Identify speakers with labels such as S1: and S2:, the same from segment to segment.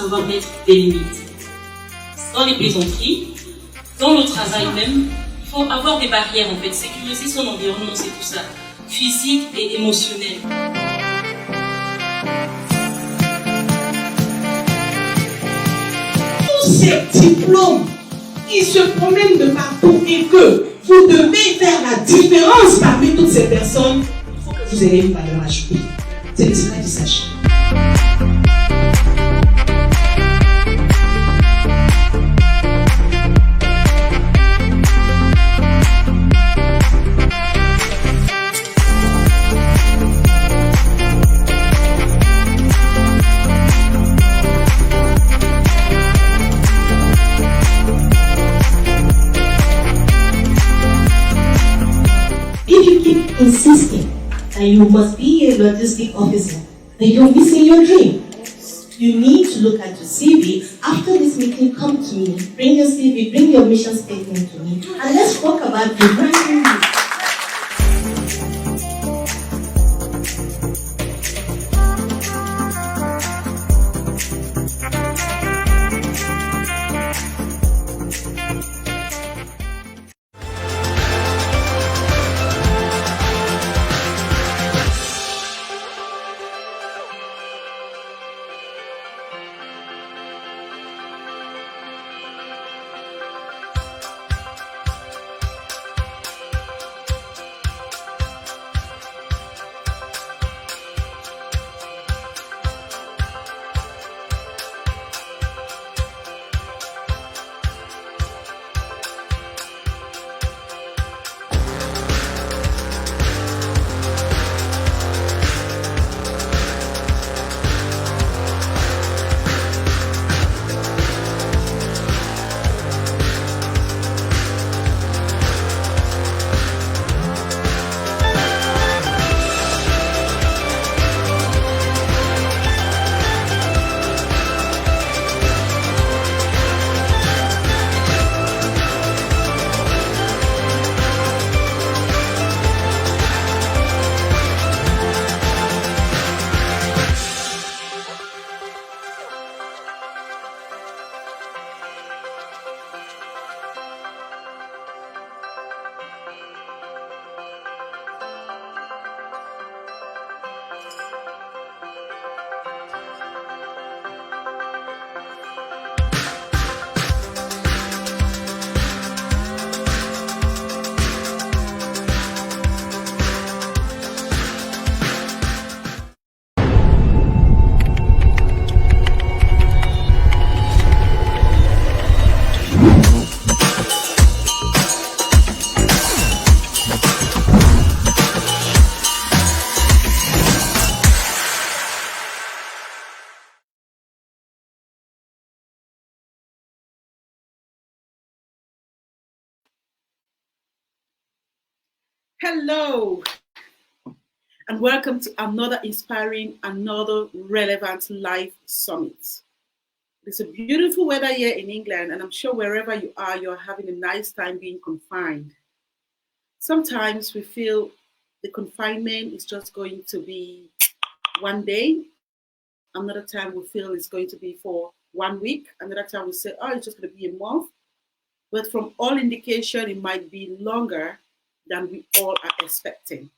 S1: savoir mettre des limites. Dans les plaisanteries, dans le travail même, il faut avoir des barrières en fait, sécuriser son environnement, c'est tout ça, physique et émotionnel.
S2: Tous ces diplômes qui se promènent de partout et que vous devez faire la différence parmi toutes ces personnes, il faut que vous ayez une valeur ajoutée. C'est de cela qu'il s'agit.
S3: Insisting that you must be a logistic officer, then you're missing your dream. You need to look at your CV. After this meeting, come to me, bring your CV, bring your mission statement to me, and let's talk about your brand new.
S4: Hello, and welcome to another inspiring, another relevant live summit. It's a beautiful weather here in England, and I'm sure wherever you are, you're having a nice time being confined. Sometimes we feel the confinement is just going to be one day. Another time we feel it's going to be for 1 week. Another time we say, oh, it's just going to be a month. But from all indication, it might be longer than we all are expecting.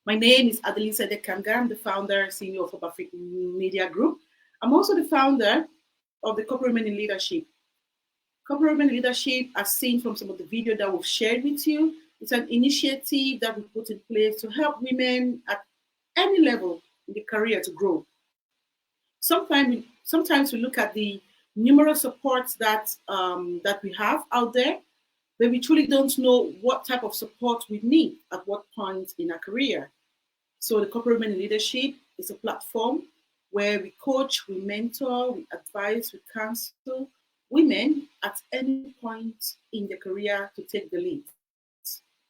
S4: My name is Adeline Sede Kamga. I'm the founder, CEO of African Media Group. I'm also the founder of the Corporate Women in Leadership. Corporate Women in Leadership, as seen from some of the video that we've shared with you, it's an initiative that we put in place to help women at any level in the career to grow. Sometimes we look at the numerous supports that we have out there, but we truly don't know what type of support we need at what point in our career. So the Corporate Women in Leadership is a platform where we coach, we mentor, we advise, we counsel women at any point in their career to take the lead,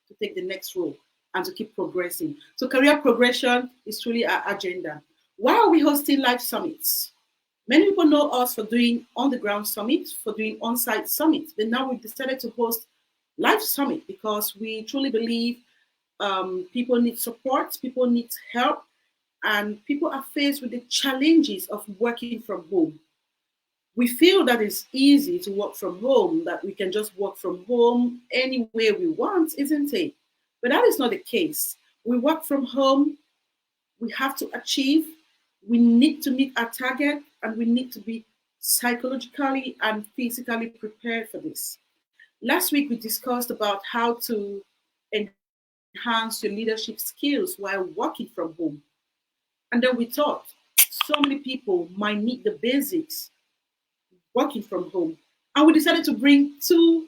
S4: to take the next role, and to keep progressing. So career progression is truly our agenda. Why are we hosting live summits? Many people know us for doing on-the-ground summits, for doing on-site summits, but now we've decided to host live summit because we truly believe people need support, people need help, and people are faced with the challenges of working from home. We feel that it's easy to work from home, that we can just work from home anywhere we want, isn't it? But that is not the case. We work from home, we have to achieve, we need to meet our target, and we need to be psychologically and physically prepared for this. Last week, we discussed about how to enhance your leadership skills while working from home. And then we thought so many people might need the basics working from home. And we decided to bring two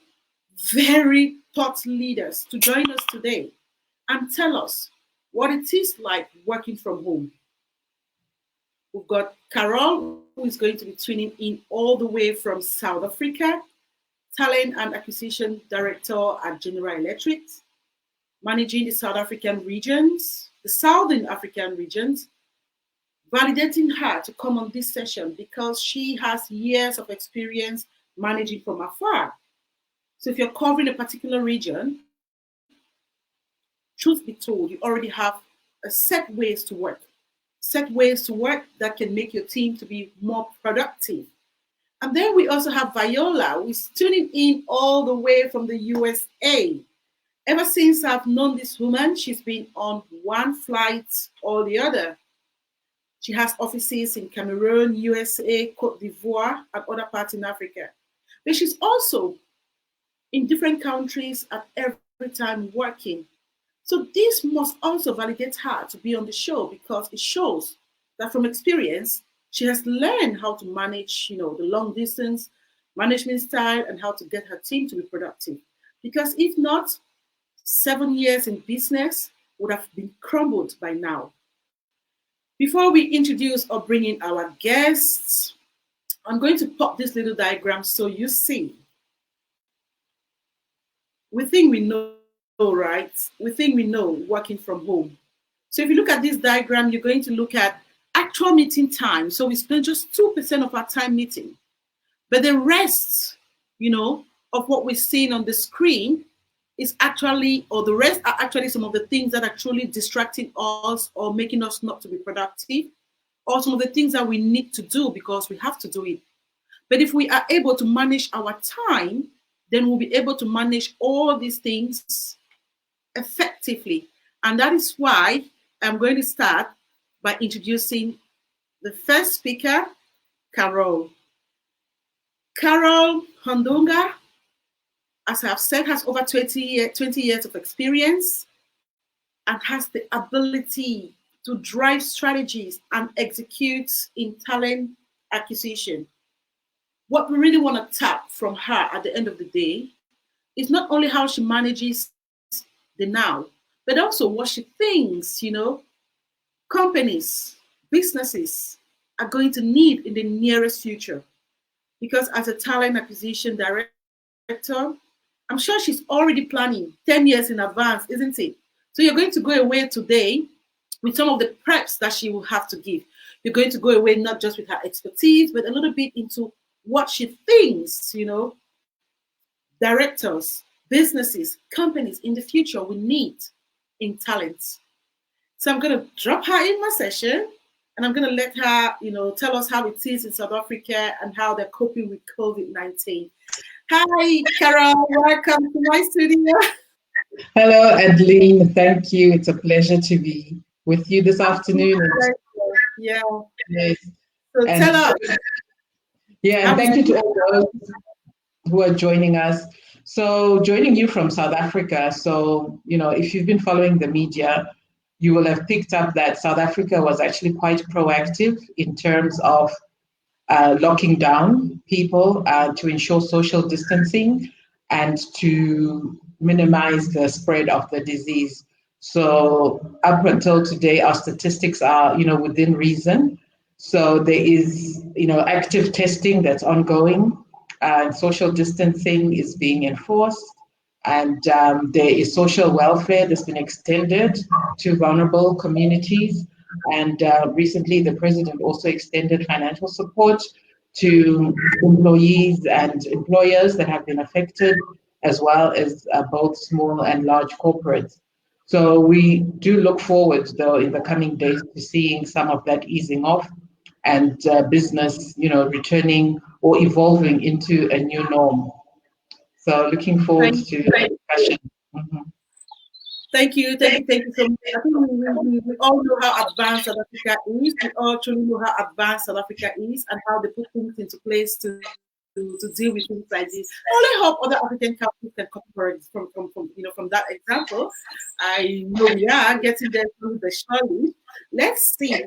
S4: very thought leaders to join us today and tell us what it is like working from home. We've got Carol, who is going to be tuning in all the way from South Africa, Talent and Acquisition Director at General Electric, managing the South African regions, the Southern African regions, validating her to come on this session because she has years of experience managing from afar. So if you're covering a particular region, truth be told, you already have a set ways to work that can make your team to be more productive. And then we also have Viola, who is tuning in all the way from the USA. Ever since I've known this woman, she's been on one flight or the other. She has offices in Cameroon, USA, Cote d'Ivoire, and other parts in Africa. But she's also in different countries at every time working. So this must also validate her to be on the show because it shows that from experience, she has learned how to manage, the long distance management style and how to get her team to be productive. Because if not, 7 years in business would have been crumbled by now. Before we introduce or bring in our guests, I'm going to pop this little diagram so you see. We think we know, right? We think we know working from home. So if you look at this diagram, you're going to look at actual meeting time. So we spend just 2% of our time meeting. But the rest, of what we're seeing on the screen is actually, or the rest are actually some of the things that are truly distracting us or making us not to be productive, or some of the things that we need to do because we have to do it. But if we are able to manage our time, then we'll be able to manage all these things effectively. And that is why I'm going to start by introducing the first speaker, Carol. Carol Hondonga, as I've said, has over 20 years of experience and has the ability to drive strategies and execute in talent acquisition. What we really want to tap from her at the end of the day is not only how she manages the now, but also what she thinks, companies, businesses are going to need in the nearest future. Because as a talent acquisition director, I'm sure she's already planning 10 years in advance, isn't it? So you're going to go away today with some of the preps that she will have to give. You're going to go away not just with her expertise, but a little bit into what she thinks, directors, businesses, companies in the future will need in talent. So I'm going to drop her in my session and I'm going to let her, tell us how it is in South Africa and how they're coping with COVID-19. Hi, Carol. Welcome to my studio.
S5: Hello, Adeline. Thank you. It's a pleasure to be with you this afternoon.
S4: Yeah.
S5: Yes.
S4: So tell us.
S5: Yeah, and thank you to all those who are joining us. So joining you from South Africa. So, if you've been following the media, you will have picked up that South Africa was actually quite proactive in terms of locking down people to ensure social distancing and to minimize the spread of the disease. So up until today, our statistics are, within reason. So there is, active testing that's ongoing, and social distancing is being enforced. And there is social welfare that's been extended to vulnerable communities. And recently, the president also extended financial support to employees and employers that have been affected, as well as both small and large corporates. So we do look forward, though, in the coming days to seeing some of that easing off and business, returning or evolving into a new norm. So looking forward to the discussion. Mm-hmm.
S4: Thank you so much. I think we all know how advanced South Africa is. We all truly know how advanced South Africa is and how they put things into place to deal with things like this. I only hope other African countries can copy from that example. I know we are getting there through the surely. Let's see.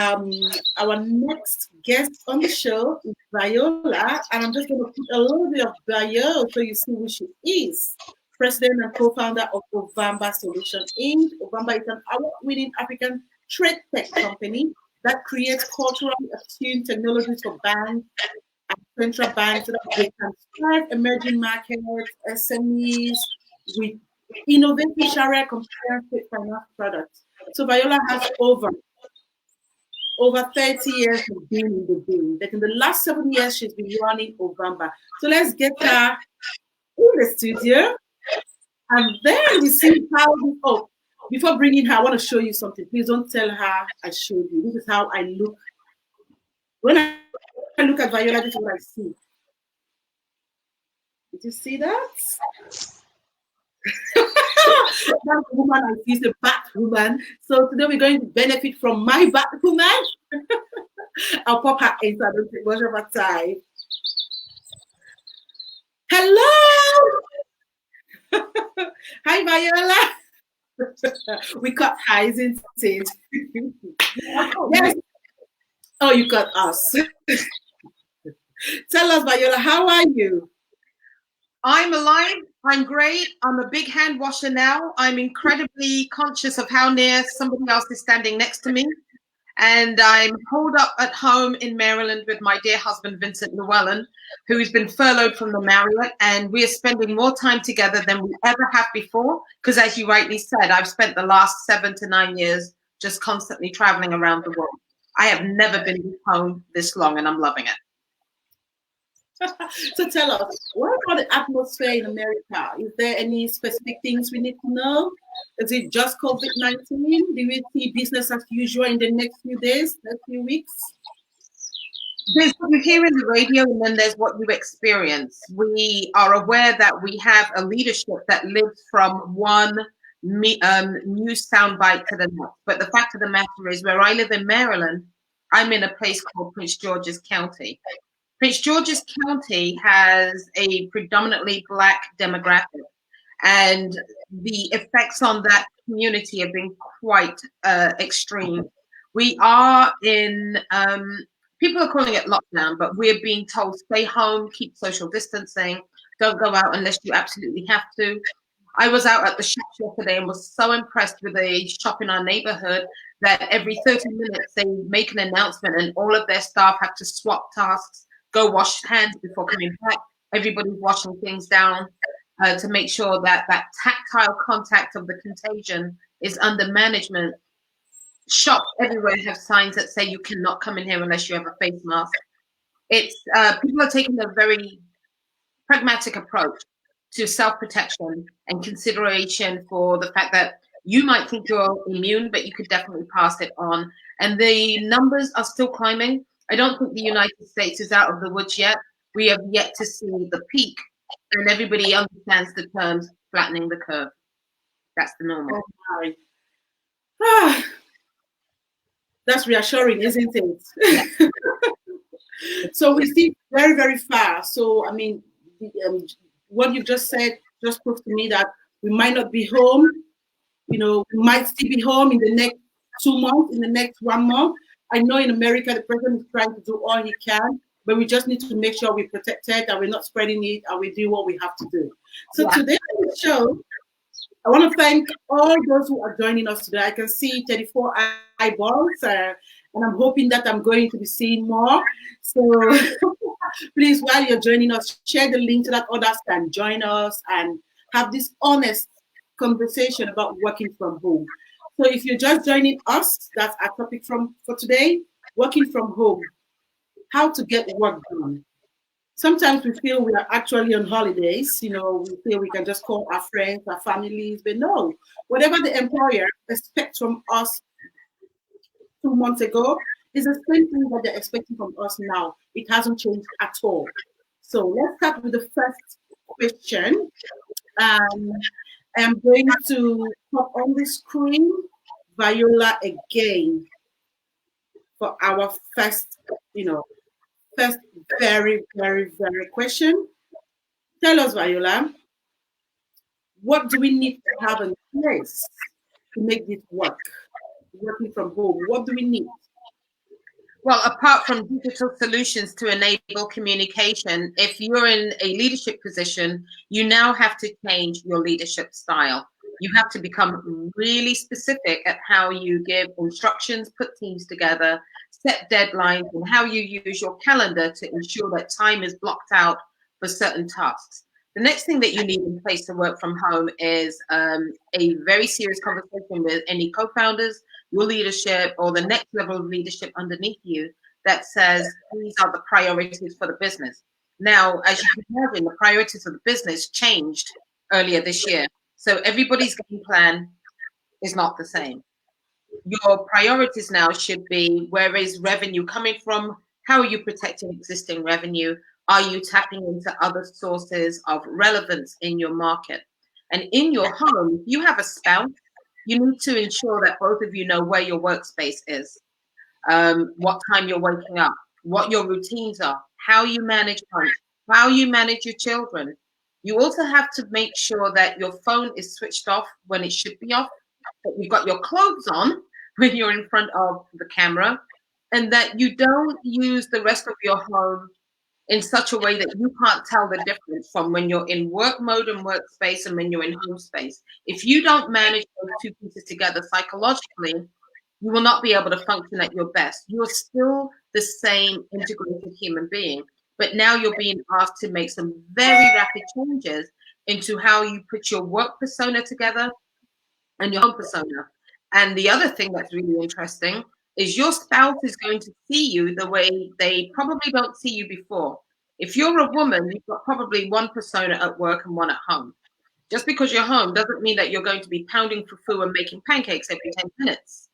S4: Our next guest on the show is Viola, and I'm just going to put a little bit of bio so you see who she is. President and co-founder of Ovamba Solution Inc. Ovamba is an award-winning African trade tech company that creates culturally attuned technologies for banks and central banks so that they can serve emerging markets, SMEs with innovative Sharia compliant finance products. So Viola has over 30 years of being in the game. But in the last 7 years, she's been running Ovamba. So let's get her in the studio. And then we see how before bringing her, I want to show you something. Please don't tell her I showed you. This is how I look. When I look at Viola, this is what I see. Did you see that? That woman I see is a Batwoman. So today we're going to benefit from my Batwoman. I'll pop her in so I don't take much of her time. Hello! Hi, Viola. We cut her, isn't it? Yes. Oh, you got us. Tell us, Viola, how are you?
S6: I'm alive. I'm great. I'm a big hand washer now. I'm incredibly conscious of how near somebody else is standing next to me. And I'm holed up at home in Maryland with my dear husband, Vincent Llewellyn, who has been furloughed from the Marriott. And we are spending more time together than we ever have before. Because as you rightly said, I've spent the last 7 to 9 years just constantly traveling around the world. I have never been home this long and I'm loving it.
S4: So tell us, what about the atmosphere in America? Is there any specific things we need to know? Is it just COVID-19? Do we see business as usual in the next few days, next few weeks?
S6: There's what you hear in the radio and then there's what you experience. We are aware that we have a leadership that lives from one news soundbite to the next. But the fact of the matter is, where I live in Maryland, I'm in a place called Prince George's County. Prince George's County has a predominantly Black demographic, and the effects on that community have been quite extreme. We are in, people are calling it lockdown, but we're being told stay home, keep social distancing, don't go out unless you absolutely have to. I was out at the shops yesterday and was so impressed with a shop in our neighborhood that every 30 minutes they make an announcement and all of their staff have to swap tasks, go wash hands before coming back. Everybody's washing things down to make sure that that tactile contact of the contagion is under management. Shops everywhere have signs that say you cannot come in here unless you have a face mask. It's people are taking a very pragmatic approach to self-protection and consideration for the fact that you might think you're immune, but you could definitely pass it on. And the numbers are still climbing. I don't think the United States is out of the woods yet. We have yet to see the peak, and everybody understands the terms flattening the curve. That's the normal.
S4: Oh, that's reassuring, isn't it? So we see very, very fast. So, I mean, what you just said just proves to me that we might not be home. You know, we might still be home in the next 2 months, in the next 1 month. I know in America, the president is trying to do all he can, but we just need to make sure we're protected, that we're not spreading it, and we do what we have to do. So today on the show, I want to thank all those who are joining us today. I can see 34 eyeballs, and I'm hoping that I'm going to be seeing more. So please, while you're joining us, share the link so that others can join us and have this honest conversation about working from home. So if you're just joining us, that's our topic for today, working from home, how to get work done. Sometimes we feel we are actually on holidays, you know, we feel we can just call our friends, our families, but no, whatever the employer expects from us 2 months ago is the same thing that they're expecting from us now. it hasn't changed at all. So let's start with the first question. I'm going to pop on the screen Viola again for our first, first very, very, very question. Tell us, Viola, what do we need to have in place to make this work? Working from home, what do we need?
S6: Well, apart from digital solutions to enable communication, if you're in a leadership position, you now have to change your leadership style. You have to become really specific at how you give instructions, put teams together, set deadlines, and how you use your calendar to ensure that time is blocked out for certain tasks. The next thing that you need in place to work from home is a very serious conversation with any co-founders, your leadership, or the next level of leadership underneath you that says, these are the priorities for the business. Now, as you can imagine, the priorities of the business changed earlier this year. So everybody's game plan is not the same. Your priorities now should be, where is revenue coming from? How are you protecting existing revenue? Are you tapping into other sources of relevance in your market? And in your home, if you have a spouse, you need to ensure that both of you know where your workspace is, what time you're waking up, what your routines are, how you manage lunch, how you manage your children. You also have to make sure that your phone is switched off when it should be off, that you've got your clothes on when you're in front of the camera, and that you don't use the rest of your home in such a way that you can't tell the difference from when you're in work mode and workspace and when you're in home space. If you don't manage those two pieces together psychologically, you will not be able to function at your best. You're still the same integrated human being, but now you're being asked to make some very rapid changes into how you put your work persona together and your home persona. And the other thing that's really interesting is your spouse is going to see you the way they probably don't see you before. If you're a woman, you've got probably one persona at work and one at home. Just because you're home doesn't mean that you're going to be pounding fufu and making pancakes every 10 minutes.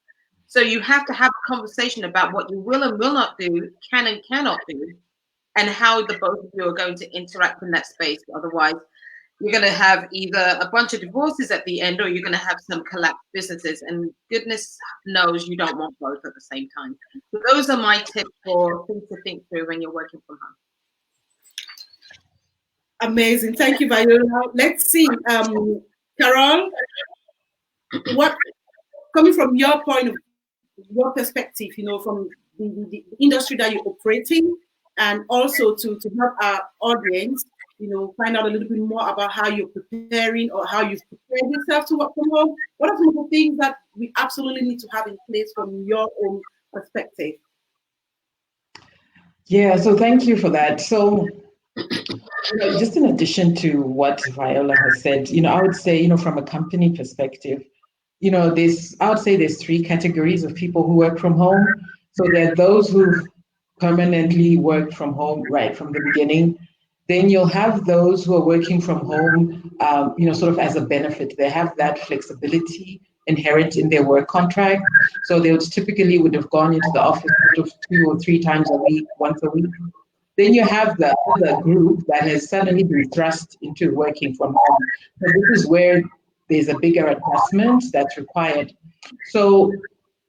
S6: So you have to have a conversation about what you will and will not do, can and cannot do, and how the both of you are going to interact in that space. Otherwise, you're going to have either a bunch of divorces at the end, or you're going to have some collapsed businesses. And goodness knows you don't want both at the same time. So those are my tips for things to think through when you're working from home.
S4: Amazing. Thank you, Viola. Let's see. Carol, what, coming from your point of your perspective, from the industry that you're operating, and also to help our audience, find out a little bit more about how you're preparing or how you've prepared yourself to work from home. What are some of the things that we absolutely need to have in place from your own perspective?
S5: Yeah, so thank you for that. So, just in addition to what Viola has said, I would say, from a company perspective, I would say there's three categories of people who work from home. So there are those who've permanently worked from home right from the beginning. Then you'll have those who are working from home, sort of as a benefit. They have that flexibility inherent in their work contract. So they would have gone into the office sort of 2 or 3 times a week, once a week. Then you have the other group that has suddenly been thrust into working from home. So this is where there's a bigger adjustment that's required. So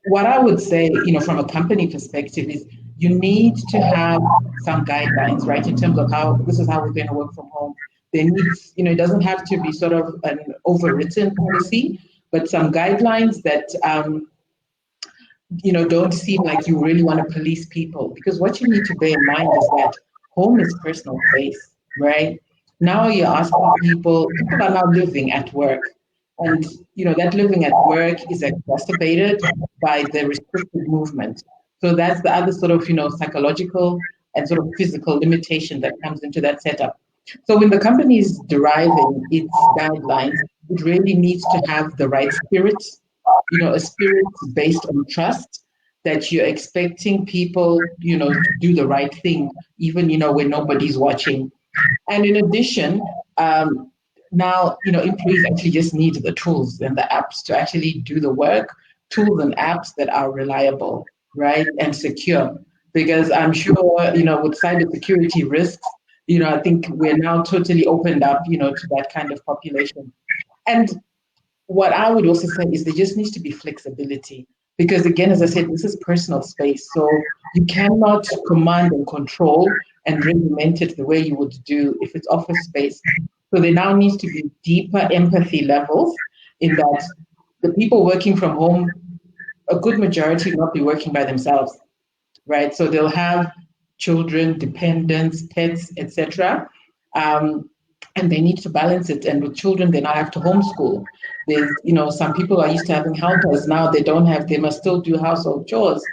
S5: what I would say, from a company perspective is you need to have some guidelines, right, in terms of this is how we're going to work from home. There needs, it doesn't have to be sort of an overwritten policy, but some guidelines that, don't seem like you really want to police people. Because what you need to bear in mind is that home is personal space, right? Now you're asking people are now living at work. And, that living at work is exacerbated by the restricted movement. So that's the other sort of, psychological and sort of physical limitation that comes into that setup. So when the company is deriving its guidelines, it really needs to have the right spirit, a spirit based on trust, that you're expecting people, to do the right thing, even, when nobody's watching. And in addition, now, employees actually just need the tools and the apps to actually do the work, tools and apps that are reliable, right, and secure. because I'm sure, with cybersecurity risks, I think we're now totally opened up, to that kind of population. And what I would also say is there just needs to be flexibility, because again, as I said, this is personal space. So you cannot command and control and regiment it the way you would do if it's office space. So there now needs to be deeper empathy levels, in that the people working from home, a good majority will not be working by themselves, right? So they'll have children, dependents, pets, etc. And they need to balance it. And with children, they now have to homeschool. There's, some people are used to having helpers. Now they must still do household chores.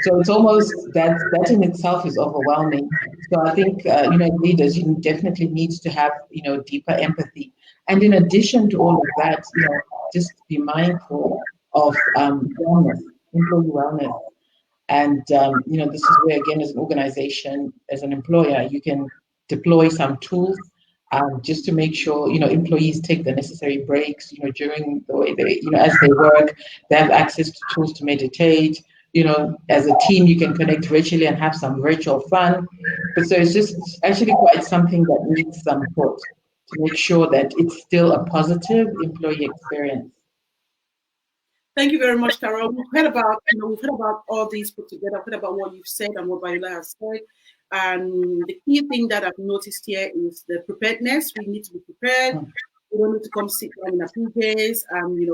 S5: So it's almost that in itself is overwhelming. So I think, leaders, you definitely need to have, deeper empathy. And in addition to all of that, just be mindful of wellness, employee wellness. And, this is where, again, as an organization, as an employer, you can deploy some tools just to make sure, employees take the necessary breaks, during the way they, as they work, they have access to tools to meditate. As a team, you can connect virtually and have some virtual fun. But so it's just actually quite something that needs some thought to make sure that it's still a positive employee experience.
S4: Thank you very much, Carol. We've heard about all these put together. We've heard about what you've said and what Viola has said. And the key thing that I've noticed here is the preparedness. We need to be prepared. We don't need to come sit down in a few days and,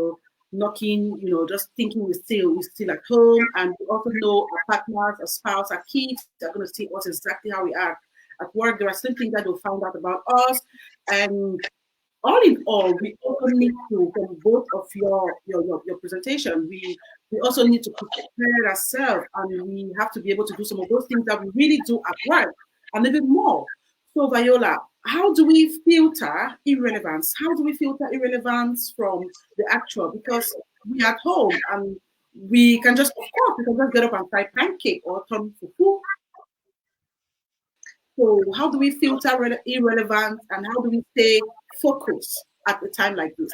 S4: knocking, just thinking we're still at home. And we also know our partners, our spouse, our kids are going to see us exactly how we are at work. There are some things that they'll find out about us. And all in all, we also need to, from both of your presentation, we also need to prepare ourselves, and we have to be able to do some of those things that we really do at work and a bit more. So Viola, how do we filter irrelevance? How do we filter irrelevance from the actual? Because we're at home and we can just get up and fry pancake or turn fufu. So how do we filter irrelevance, and how do we stay focused at a time like this?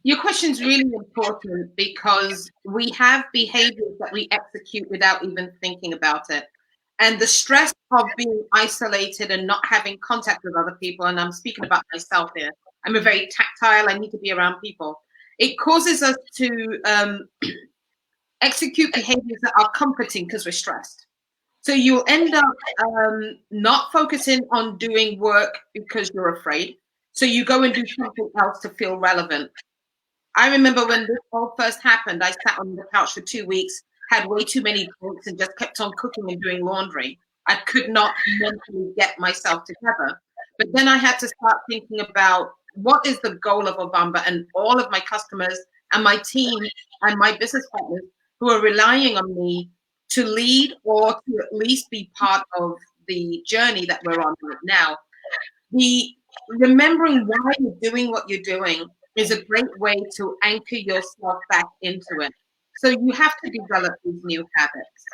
S6: Your question is really important, because we have behaviors that we execute without even thinking about it. And the stress of being isolated and not having contact with other people, and I'm speaking about myself here, I'm a very tactile, I need to be around people. It causes us to execute behaviors that are comforting because we're stressed. So you'll end up not focusing on doing work because you're afraid. So you go and do something else to feel relevant. I remember when this all first happened, I sat on the couch for 2 weeks, had way too many drinks, and just kept on cooking and doing laundry. I could not mentally get myself together. But then I had to start thinking about what is the goal of Ovamba and all of my customers and my team and my business partners who are relying on me to lead or to at least be part of the journey that we're on right now. Remembering why you're doing what you're doing is a great way to anchor yourself back into it. So you have to develop these new habits.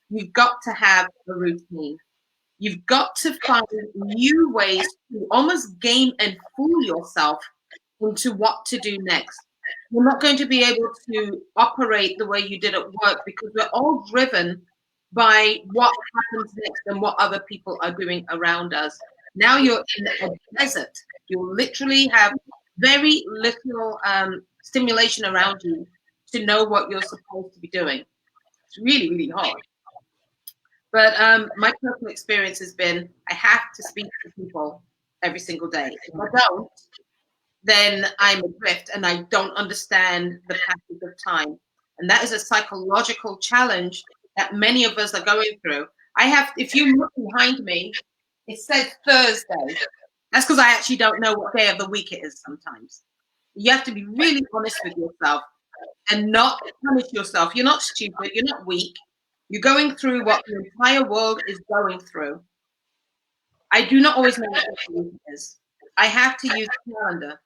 S6: You've got to have a routine. You've got to find new ways to almost game and fool yourself into what to do next. You're not going to be able to operate the way you did at work, because we're all driven by what happens next and what other people are doing around us. Now you're in a desert. You literally have very little stimulation around you to know what you're supposed to be doing. It's really, really hard. But my personal experience has been, I have to speak to people every single day. If I don't, then I'm adrift and I don't understand the passage of time. And that is a psychological challenge that many of us are going through. If you look behind me, it says Thursday. That's because I actually don't know what day of the week it is sometimes. You have to be really honest with yourself and not punish yourself. You're not stupid. You're not weak. You're going through what the entire world is going through. I do not always know what the week is. I have to use a calendar.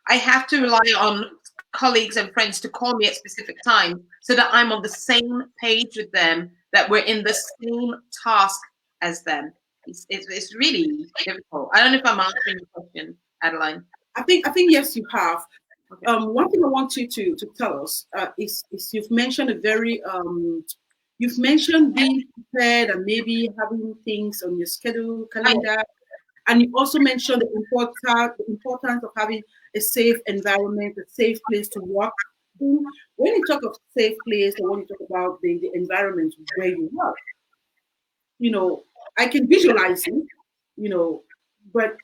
S6: I have to rely on colleagues and friends to call me at specific times so that I'm on the same page with them, that we're in the same task as them. It's really difficult. I don't know if I'm answering the question, Adeline.
S4: I think yes, you have. Okay. One thing I want you to tell us is you've mentioned a very You've mentioned being prepared and maybe having things on your schedule, calendar, and you also mentioned the importance of having a safe environment, a safe place to work. When you talk of safe place, or when you talk about the environment where you work, I can visualize it, but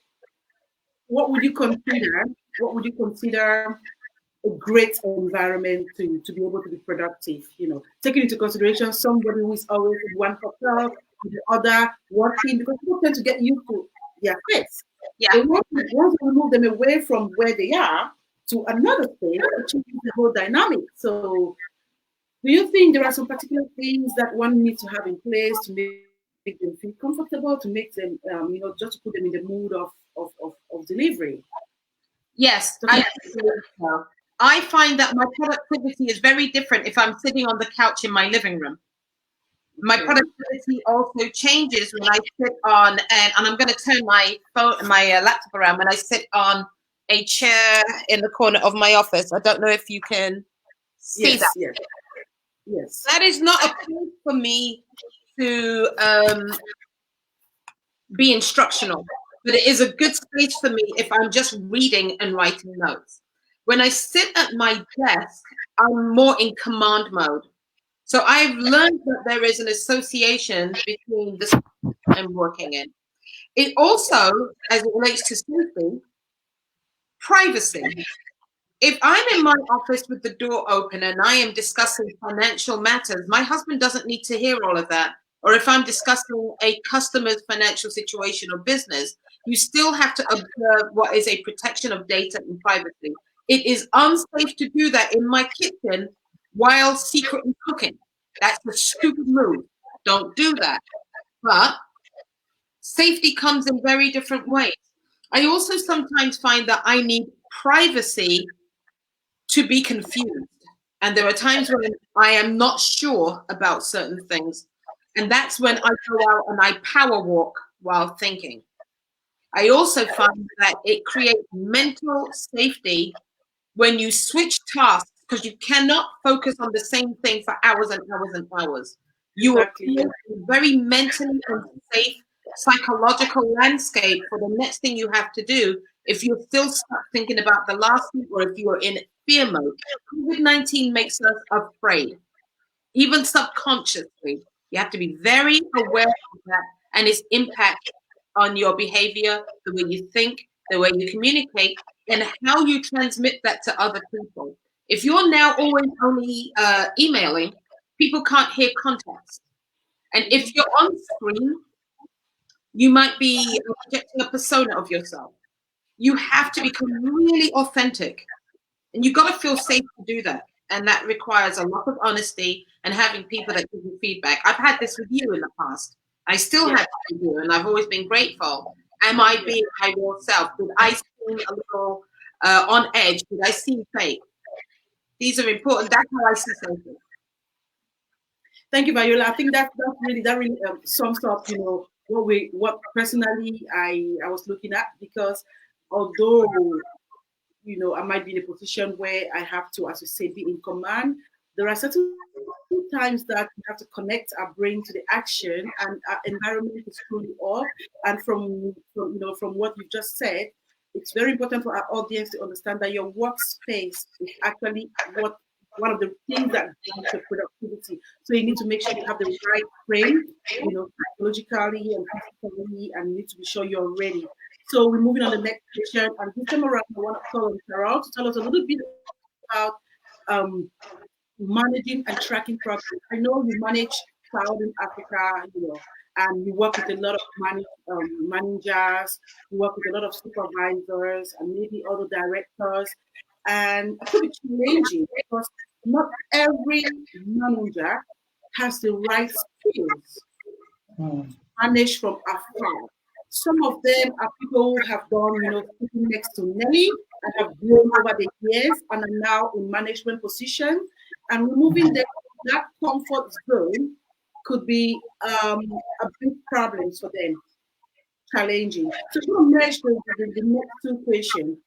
S4: what would you consider? What would you consider a great environment to be able to be productive? Taking into consideration somebody who is always in one hotel, the other working, because people tend to get used to their space.
S6: Yeah.
S4: So once we move them away from where they are to another space, it changes the whole dynamic. So, do you think there are some particular things that one needs to have in place to make them feel comfortable, to make them, just to put them in the mood of delivery?
S6: Yes, I find that my productivity is very different if I'm sitting on the couch in my living room. My productivity also changes when I sit on, and I'm going to turn my laptop around, when I sit on a chair in the corner of my office. I don't know if you can see that.
S4: Yes.
S6: That is not a place for me to be instructional, but it is a good space for me if I'm just reading and writing notes. When I sit at my desk, I'm more in command mode. So I've learned that there is an association between this and working in. It also, as it relates to safety, privacy. If I'm in my office with the door open and I am discussing financial matters, my husband doesn't need to hear all of that. Or if I'm discussing a customer's financial situation or business, you still have to observe what is a protection of data and privacy. It is unsafe to do that in my kitchen while secretly cooking. That's a stupid move. Don't do that. But safety comes in very different ways. I also sometimes find that I need privacy to be confused. And there are times when I am not sure about certain things. And that's when I go out and I power walk while thinking. I also find that it creates mental safety when you switch tasks, because you cannot focus on the same thing for hours and hours and hours. You are in a very mentally unsafe psychological landscape for the next thing you have to do if you're still stuck thinking about the last week, or if you are in fear mode. COVID-19 makes us afraid, even subconsciously. You have to be very aware of that and its impact on your behavior, the way you think, the way you communicate, and how you transmit that to other people. If you're now always only emailing, people can't hear context. And if you're on screen, you might be projecting a persona of yourself. You have to become really authentic, and you've got to feel safe to do that. And that requires a lot of honesty and having people that give you feedback. I've had this with you in the past. I still have it with you, and I've always been grateful. Am I being my real self? Did I seem a little on edge? Did I seem fake? These are important. That's how I see safety.
S4: Thank you, Viola. I think that really sums up, what personally I was looking at, because although I might be in a position where I have to, as you say, be in command, there are certain times that we have to connect our brain to the action, and our environment is truly off. And from what you've just said, it's very important for our audience to understand that your workspace is actually one of the things that brings the productivity. So you need to make sure you have the right frame, psychologically and physically, and you need to be sure you're ready. So we're moving on to the next question, and this time around, I want to call on Carol to tell us a little bit about managing and tracking progress. I know you manage cloud in Africa, and you work with a lot of managers, you work with a lot of supervisors, and maybe other directors, and it could be challenging because not every manager has the right skills to manage from afar. Some of them are people who have done, sitting next to Nelly and have grown over the years and are now in management positions. And removing them from that comfort zone could be a big problem for them, challenging. So we'll merge the next two questions.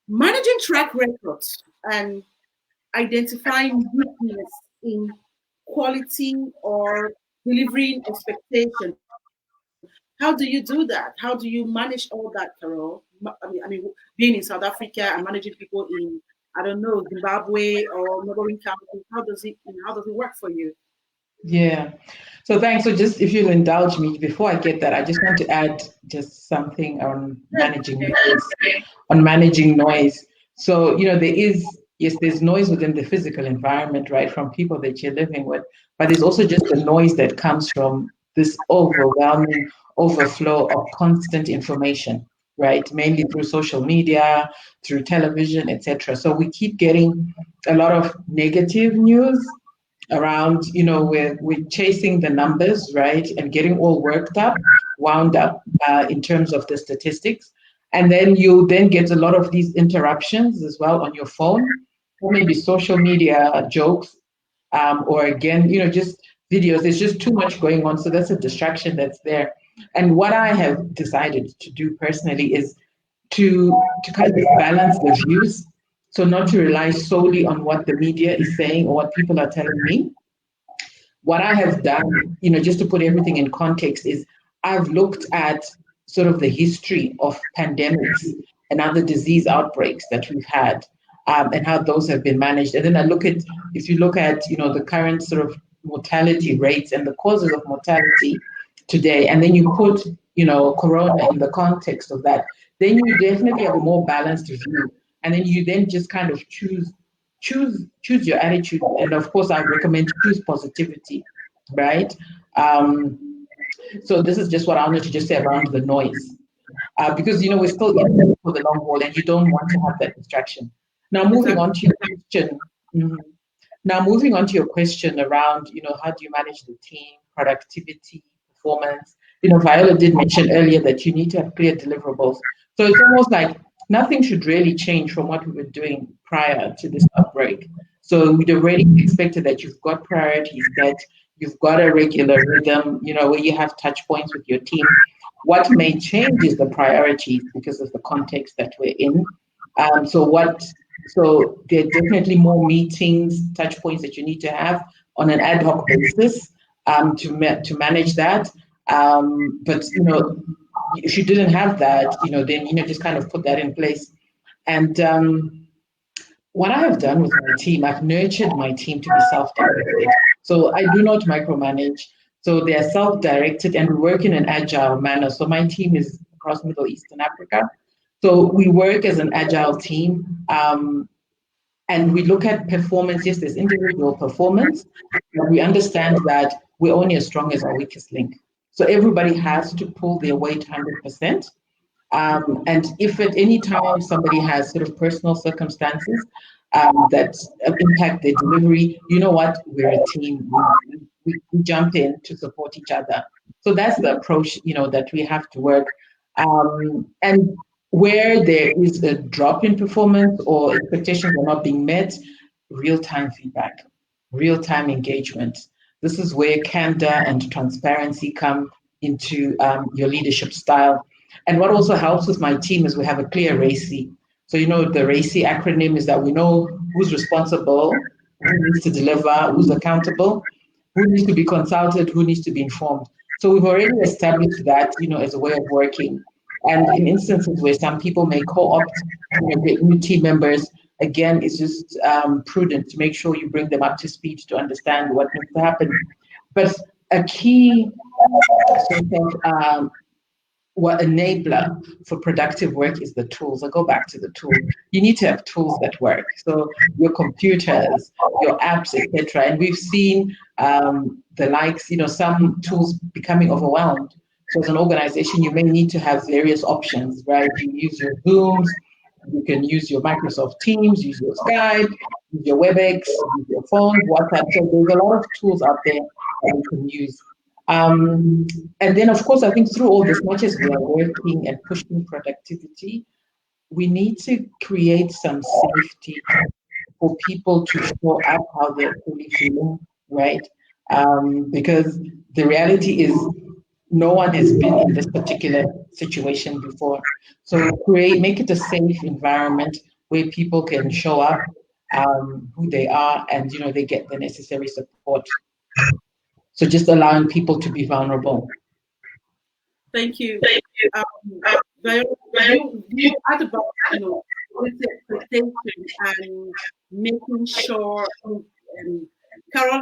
S4: Managing track records and identifying weakness in quality or delivering expectation. How do you do that? How do you manage all that, Carol? I mean, being in South Africa and managing people in, I don't know, Zimbabwe or neighboring countries. How does it work for you?
S5: Yeah. So thanks. So just if you'll indulge me, before I get that, I just want to add just something on managing noise. On managing noise. So, there is, yes, there's noise within the physical environment, right, from people that you're living with, but there's also just the noise that comes from this overwhelming overflow of constant information, right, mainly through social media, through television, etc. So we keep getting a lot of negative news around, we're chasing the numbers, right, and getting all worked up, wound up in terms of the statistics. And then you then get a lot of these interruptions as well on your phone, or maybe social media jokes, or again, just videos. There's just too much going on. So that's a distraction that's there. And what I have decided to do personally is to kind of balance the views. So not to rely solely on what the media is saying or what people are telling me. What I have done, just to put everything in context, is I've looked at sort of the history of pandemics and other disease outbreaks that we've had, and how those have been managed. And then if you look at, the current sort of mortality rates and the causes of mortality today, and then you put, Corona in the context of that, then you definitely have a more balanced view. And then you then just kind of choose your attitude, and of course I recommend choose positivity, right? So this is just what I wanted to just say around the noise, because we're still in it for the long haul, and you don't want to have that distraction. Now moving on to your question. Mhm. Now moving on to your question around, how do you manage the team, productivity, performance? Viola did mention earlier that you need to have clear deliverables. So it's almost like nothing should really change from what we were doing prior to this outbreak. So we'd already expected that you've got priorities, that you've got a regular rhythm, where you have touch points with your team. What may change is the priorities because of the context that we're in. So there are definitely more meetings, touch points that you need to have on an ad hoc basis, to manage that. But if you didn't have that, then just kind of put that in place. And what I have done with my team, I've nurtured my team to be self-directed. So I do not micromanage. So they are self-directed, and we work in an agile manner. So my team is across Middle East and Africa. So we work as an agile team, and we look at performance. Yes, there's individual performance, but we understand that we're only as strong as our weakest link. So everybody has to pull their weight 100%. And if at any time somebody has sort of personal circumstances that impact their delivery, you know what? We're a team. We jump in to support each other. So that's the approach, that we have to work. And where there is a drop in performance or expectations are not being met, real-time feedback, real-time engagement. This is where candor and transparency come into your leadership style. And what also helps with my team is we have a clear RACI. So, the RACI acronym is that we know who's responsible, who needs to deliver, who's accountable, who needs to be consulted, who needs to be informed. So we've already established that, as a way of working. And in instances where some people may co-opt, get new team members, again, it's just prudent to make sure you bring them up to speed to understand what needs to happen. But a key what enabler for productive work is the tools. I'll go back to the tools. You need to have tools that work. So your computers, your apps, etc. And we've seen the likes, some tools becoming overwhelmed. So as an organization, you may need to have various options, right? You use your Zooms, you can use your Microsoft Teams, use your Skype, use your WebEx, use your phone, WhatsApp. So there's a lot of tools out there that you can use. And then, of course, I think through all this, much as we are working and pushing productivity, we need to create some safety for people to show up how they're fully feeling, right? Because the reality is no one has been in this particular situation before. So make it a safe environment where people can show up who they are, and they get the necessary support. So just allowing people to be vulnerable.
S4: Thank you. Viola, you add about, quality expectation and making sure, Carol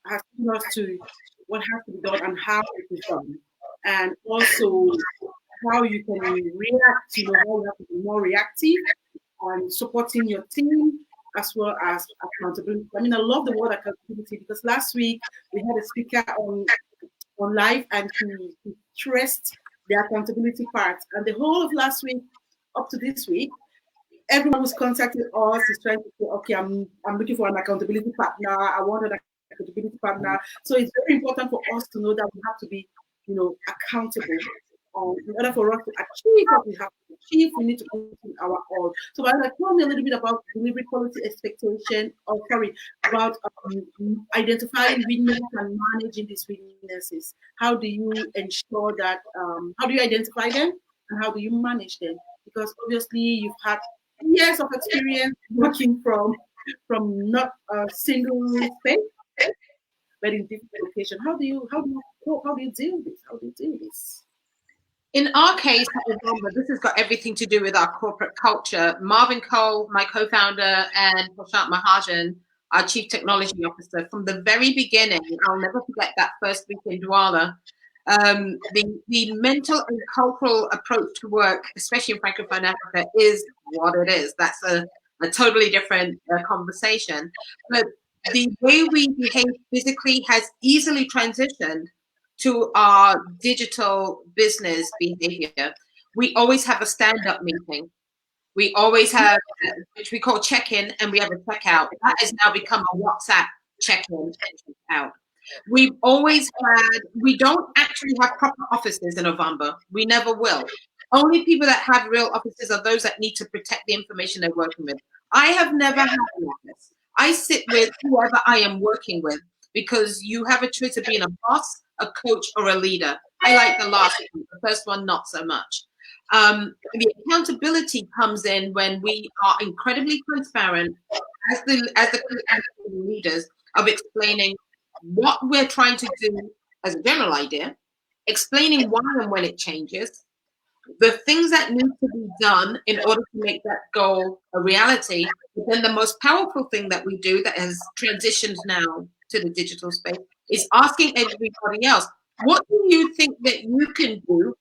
S4: has told us to what has to be done and how it is done, and also how you can react, how you have to be more reactive and supporting your team as well as accountability. I mean, I love the word accountability because last week we had a speaker on live and he stressed the accountability part. And the whole of last week up to this week, everyone who's contacted us is trying to say, okay, I'm looking for an accountability partner. I want an accountability partner. So it's very important for us to know that we have to be, accountable. In order for us to achieve what we have to achieve, we need to put in our all. So I'd like to tell me a little bit about delivery quality expectation, about identifying weaknesses and managing these weaknesses. How do you ensure that, how do you identify them and how do you manage them? Because obviously you've had years of experience working from not a single space, but in different locations. How do you deal with this? How do you deal with this?
S6: In our case, this has got everything to do with our corporate culture. Marvin Cole, my co-founder, and Prashant Mahajan, our chief technology officer, from the very beginning, I'll never forget that first week in Douala, the mental and cultural approach to work, especially in Francophone Africa, is what it is. That's a totally different conversation. But the way we behave physically has easily transitioned to our digital business behavior. We always have a stand-up meeting. We always have, which we call check-in, and we have a check-out. That has now become a WhatsApp check-in and check-out. We've always had, we don't actually have proper offices in Ovamba. We never will. Only people that have real offices are those that need to protect the information they're working with. I have never had an office. I sit with whoever I am working with because you have a choice of being a boss, a coach, or a leader. I like the last one, the first one not so much. The accountability comes in when we are incredibly transparent as the leaders of explaining what we're trying to do as a general idea, explaining why and when it changes, the things that need to be done in order to make that goal a reality. But then the most powerful thing that we do that has transitioned now to the digital space is asking everybody else, what do you think that you can do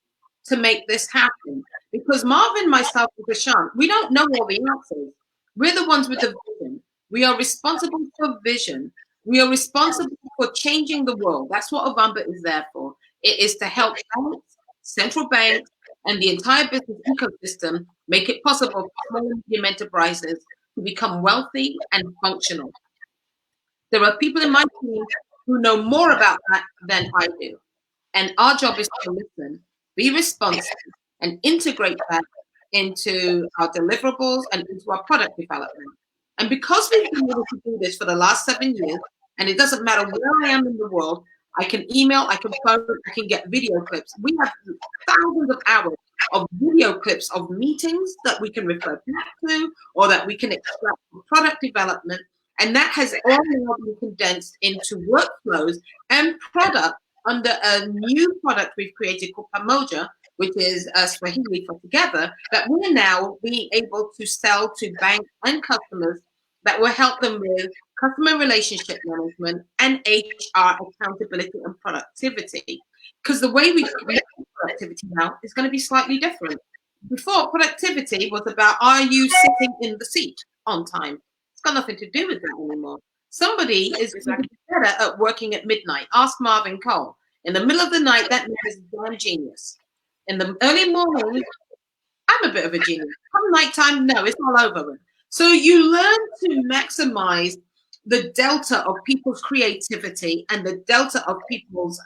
S6: to make this happen? Because Marvin, myself, and Prashant, we don't know all the answers. We're the ones with the vision. We are responsible for vision. We are responsible for changing the world. That's what Ovamba is there for. It is to help banks, central banks, and the entire business ecosystem make it possible for small and medium enterprises to become wealthy and functional. There are people in my team who know more about that than I do. And our job is to listen, be responsive, and integrate that into our deliverables and into our product development. And because we've been able to do this for the last 7 years, and it doesn't matter where I am in the world, I can email, I can phone, I can get video clips. We have thousands of hours of video clips of meetings that we can refer back to or that we can extract from product development. And that has all now been condensed into workflows and product under a new product we've created called Pamoja, which is Swahili for together, that we're now being able to sell to banks and customers that will help them with customer relationship management and HR accountability and productivity. Because the way we create productivity now is going to be slightly different. Before, productivity was about, are you sitting in the seat on time? It's got nothing to do with that anymore. Somebody is better at working at midnight. Ask Marvin Cole. In the middle of the night, that man is a damn genius. In the early morning, I'm a bit of a genius. Come nighttime, no, it's all over. So you learn to maximize the delta of people's creativity and the delta of people's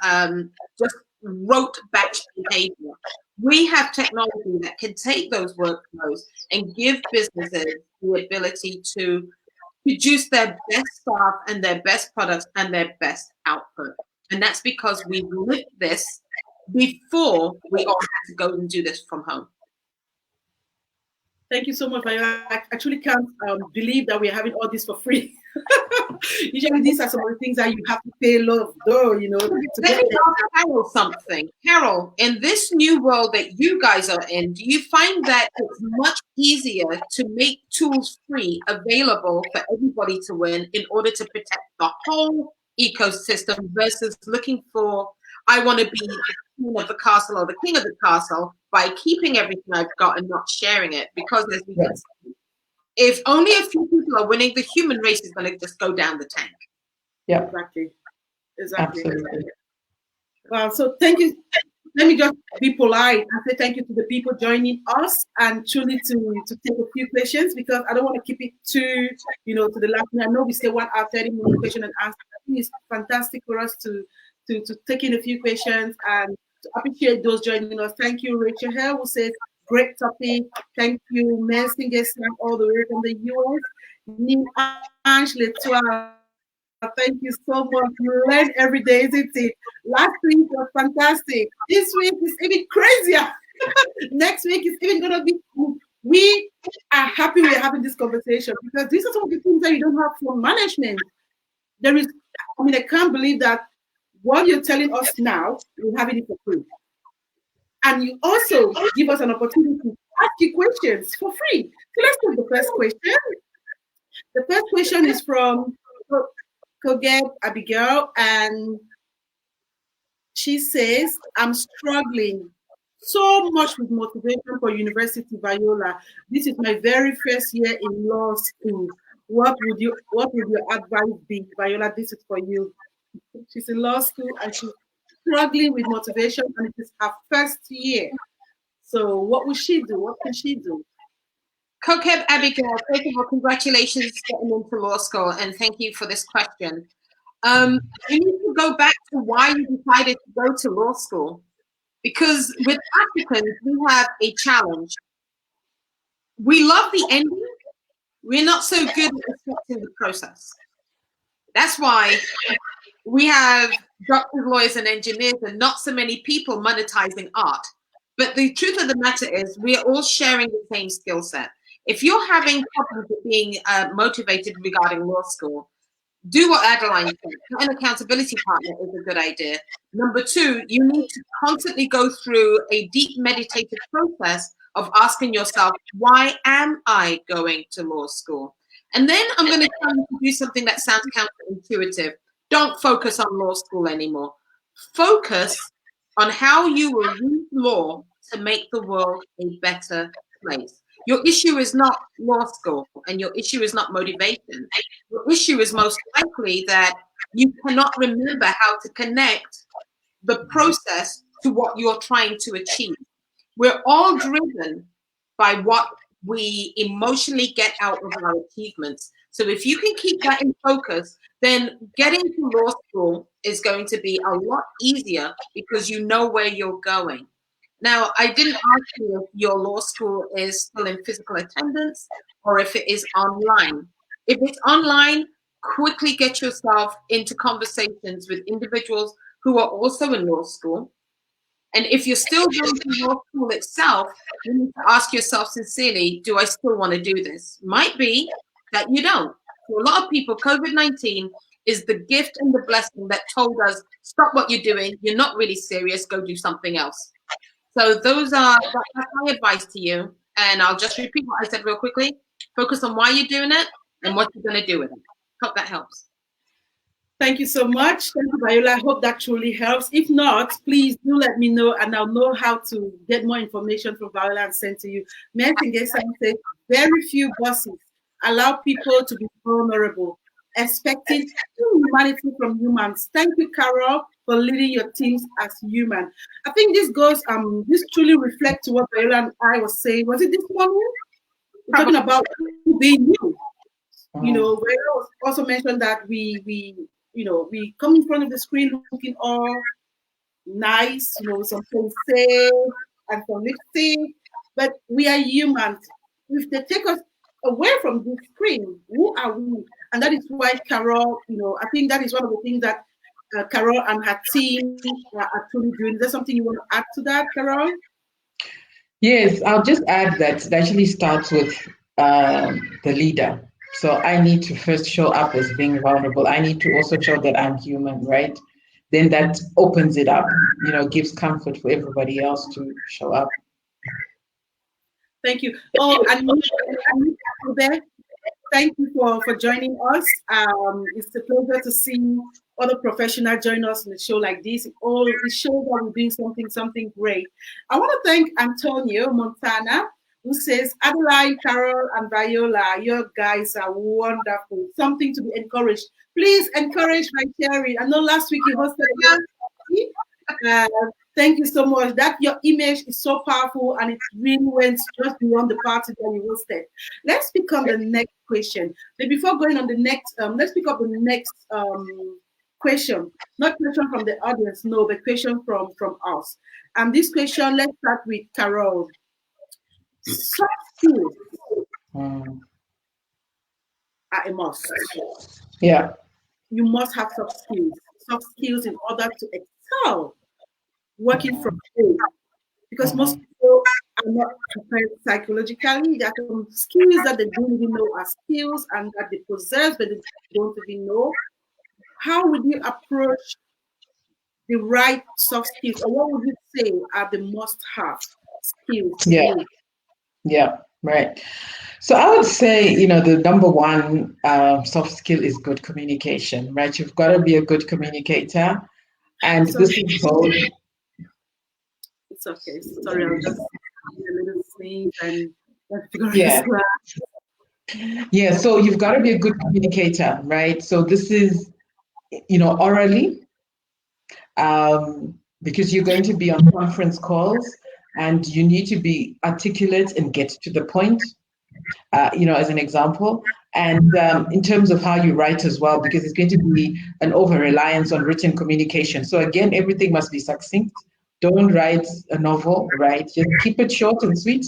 S6: just rote batch behavior. We have technology that can take those workflows and give businesses the ability to produce their best staff and their best products and their best output. And that's because we lived this before we all had to go and do this from home.
S4: Thank you so much, Viola. I actually can't believe that we're having all this for free. Usually these are some of the things that you have to pay a lot of dough, to
S6: Let
S4: get
S6: me
S4: there.
S6: ask Carol something. Carol, in this new world that you guys are in, do you find that it's much easier to make tools free available for everybody to win in order to protect the whole ecosystem versus looking for, I want to be the queen of the castle or the king of the castle by keeping everything I've got and not sharing it? Because as we can see, if only a few people are winning, the human race is going to just go down the tank.
S5: Yeah,
S4: Exactly.
S5: absolutely.
S4: Well, so thank you. Let me just be polite and say thank you to the people joining us, and truly to take a few questions, because I don't want to keep it too, to the last minute. I know we still want our 30-minute question and answer. I think it's fantastic for us to take in a few questions and to appreciate those joining us. Thank you, Rachel Hell, who says, great topic. Thank you, Mercy Gessan, all the way from the US. Neil Ashley, thank you so much. You learn every day, isn't it? Last week was fantastic. This week is even crazier. Next week is even going to be. We are happy we're having this conversation, because these are some of the things that you don't have from management. I can't believe that what you're telling us now, we're having it for free. And you also give us an opportunity to ask you questions for free. So let's take the first question. The first question is from Kogeb Abigail, and she says, I'm struggling so much with motivation for University, Viola. This is my very first year in law school. What would your advice be? Viola, this is for you. She's in law school and she's struggling with motivation, and it is her first year. So what will she do? What can she do?
S6: Kokeb Abigail, first of all, congratulations getting into law school, and thank you for this question. You need to go back to why you decided to go to law school, because with applicants, we have a challenge. We love the ending. We're not so good at accepting the process. That's why we have doctors, lawyers, and engineers, and not so many people monetizing art. But the truth of the matter is, we are all sharing the same skill set. If you're having problems with being motivated regarding law school, do what Adeline said. An accountability partner is a good idea. Number two, you need to constantly go through a deep meditative process of asking yourself, why am I going to law school? And then I'm going to tell you to do something that sounds counterintuitive. Don't focus on law school anymore. Focus on how you will use law to make the world a better place. Your issue is not law school, and your issue is not motivation. Your issue is most likely that you cannot remember how to connect the process to what you're trying to achieve. We're all driven by what we emotionally get out of our achievements. So if you can keep that in focus, then getting to law school is going to be a lot easier because you know where you're going. Now, I didn't ask you if your law school is still in physical attendance or if it is online. If it's online, quickly get yourself into conversations with individuals who are also in law school. And if you're still going to law school itself, you need to ask yourself sincerely, do I still want to do this? Might be that you don't. For a lot of people, COVID-19 is the gift and the blessing that told us, stop what you're doing. You're not really serious. Go do something else. So that's my advice to you. And I'll just repeat what I said real quickly. Focus on why you're doing it and what you're going to do with it. Hope that helps.
S4: Thank you so much. Thank you, Viola. I hope that truly helps. If not, please do let me know, and I'll know how to get more information from Viola and send to you. Mercy Gessan says, very few bosses allow people to be vulnerable, expecting humanity from humans. Thank you, Carol, for leading your teams as human. I think this goes, this truly reflects what Viola and I was saying. Was it this morning? We're talking about being you. You know, Viola also mentioned that we come in front of the screen looking all nice, some safe and some lipstick, but we are humans. If they take us away from the screen, who are we? And that is why Carol, I think that is one of the things that Carol and her team are actually doing. Is there something you want to add to that, Carol?
S5: Yes, I'll just add that it actually starts with the leader. So I need to first show up as being vulnerable. I need to also show that I'm human, right? Then that opens it up, gives comfort for everybody else to show up.
S4: Thank you. Oh, and there, thank you for joining us. It's a pleasure to see other professionals join us in a show like this. It shows that we're doing something great. I want to thank Antonio Montana, who says, Adeline, Carol, and Viola, your guys are wonderful. Something to be encouraged. Please encourage by sharing. I know last week you hosted thank you so much. That your image is so powerful and it really went just beyond the party that you hosted. Let's pick on the next question. But before going on the next, let's pick up the next question. Not question from the audience, no, but question from us. And this question, let's start with Carol. Soft skills are a must.
S5: Yeah.
S4: You must have soft skills in order to excel working from home, because most people are not prepared psychologically. There are some skills that they don't even know are skills and that they possess, but they don't even know. How would you approach the right soft skills, or what would you say are the must-have skills?
S5: Yeah, right. So I would say, the number one soft skill is good communication, right? You've got to be a good communicator. And this is both.
S4: It's okay. Sorry, I'm just a little sneeze and
S5: Yeah, so you've got to be a good communicator, right? So this is, orally, because you're going to be on conference calls and you need to be articulate and get to the point, as an example. And in terms of how you write as well, because it's going to be an over-reliance on written communication. So again, everything must be succinct. Don't write a novel, right? Just keep it short and sweet.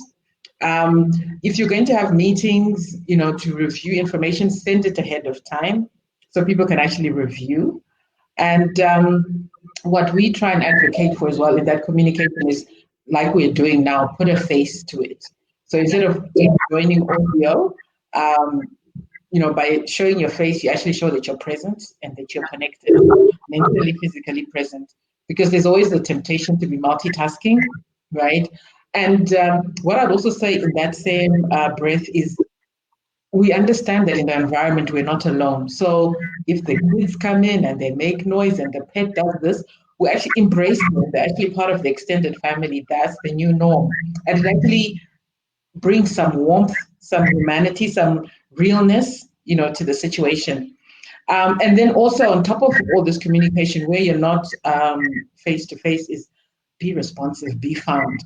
S5: If you're going to have meetings, to review information, send it ahead of time so people can actually review. And what we try and advocate for as well in that communication is, like we're doing now, put a face to it. So instead of joining audio, by showing your face, you actually show that you're present and that you're connected, mentally, physically present, because there's always the temptation to be multitasking, right? And what I'd also say in that same breath is, we understand that in the environment, we're not alone. So if the kids come in and they make noise and the pet does this, we actually embrace them. They're actually part of the extended family. That's the new norm. And it actually brings some warmth, some humanity, some realness, to the situation. And then also on top of all this communication, where you're not face-to-face, is be responsive, be found.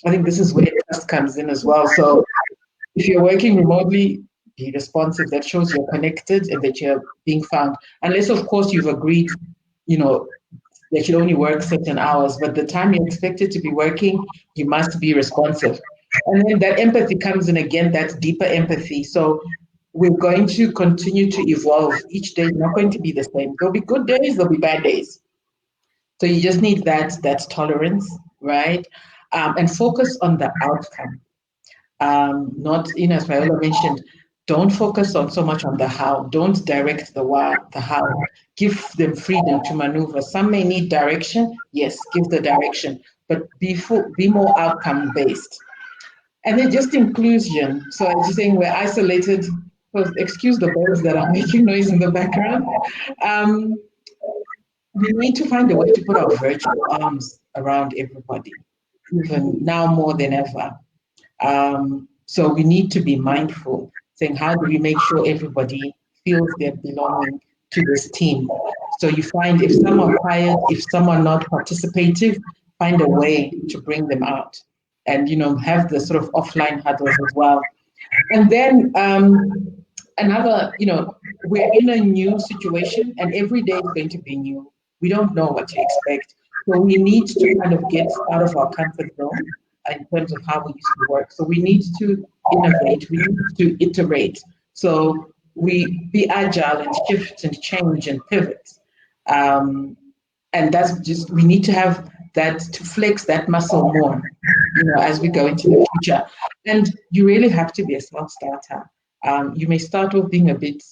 S5: I think this is where trust comes in as well. So if you're working remotely, be responsive. That shows you're connected and that you're being found. Unless, of course, you've agreed, that you only work certain hours, but the time you're expected to be working, you must be responsive. And then that empathy comes in again, that deeper empathy. So we're going to continue to evolve. Each day is not going to be the same. There'll be good days, there'll be bad days. So you just need that tolerance, right? And focus on the outcome. Not, as Viola mentioned, don't focus on so much on the how. Don't direct the how. Give them freedom to maneuver. Some may need direction. Yes, give the direction, but be more outcome based. And then just inclusion. So as you're saying, we're isolated. Well, excuse the birds that are making noise in the background. We need to find a way to put our virtual arms around everybody, even now more than ever. So we need to be mindful, saying, how do we make sure everybody feels they're belonging to this team? So you find if some are quiet, if some are not participative, find a way to bring them out and, have the sort of offline huddles as well. And then another, we're in a new situation and every day is going to be new. We don't know what to expect. So we need to kind of get out of our comfort zone in terms of how we used to work. So we need to innovate, we need to iterate. So we be agile and shift and change and pivot. And that's just, we need to have that, to flex that muscle more, as we go into the future. And you really have to be a self-starter. You may start off being a bit,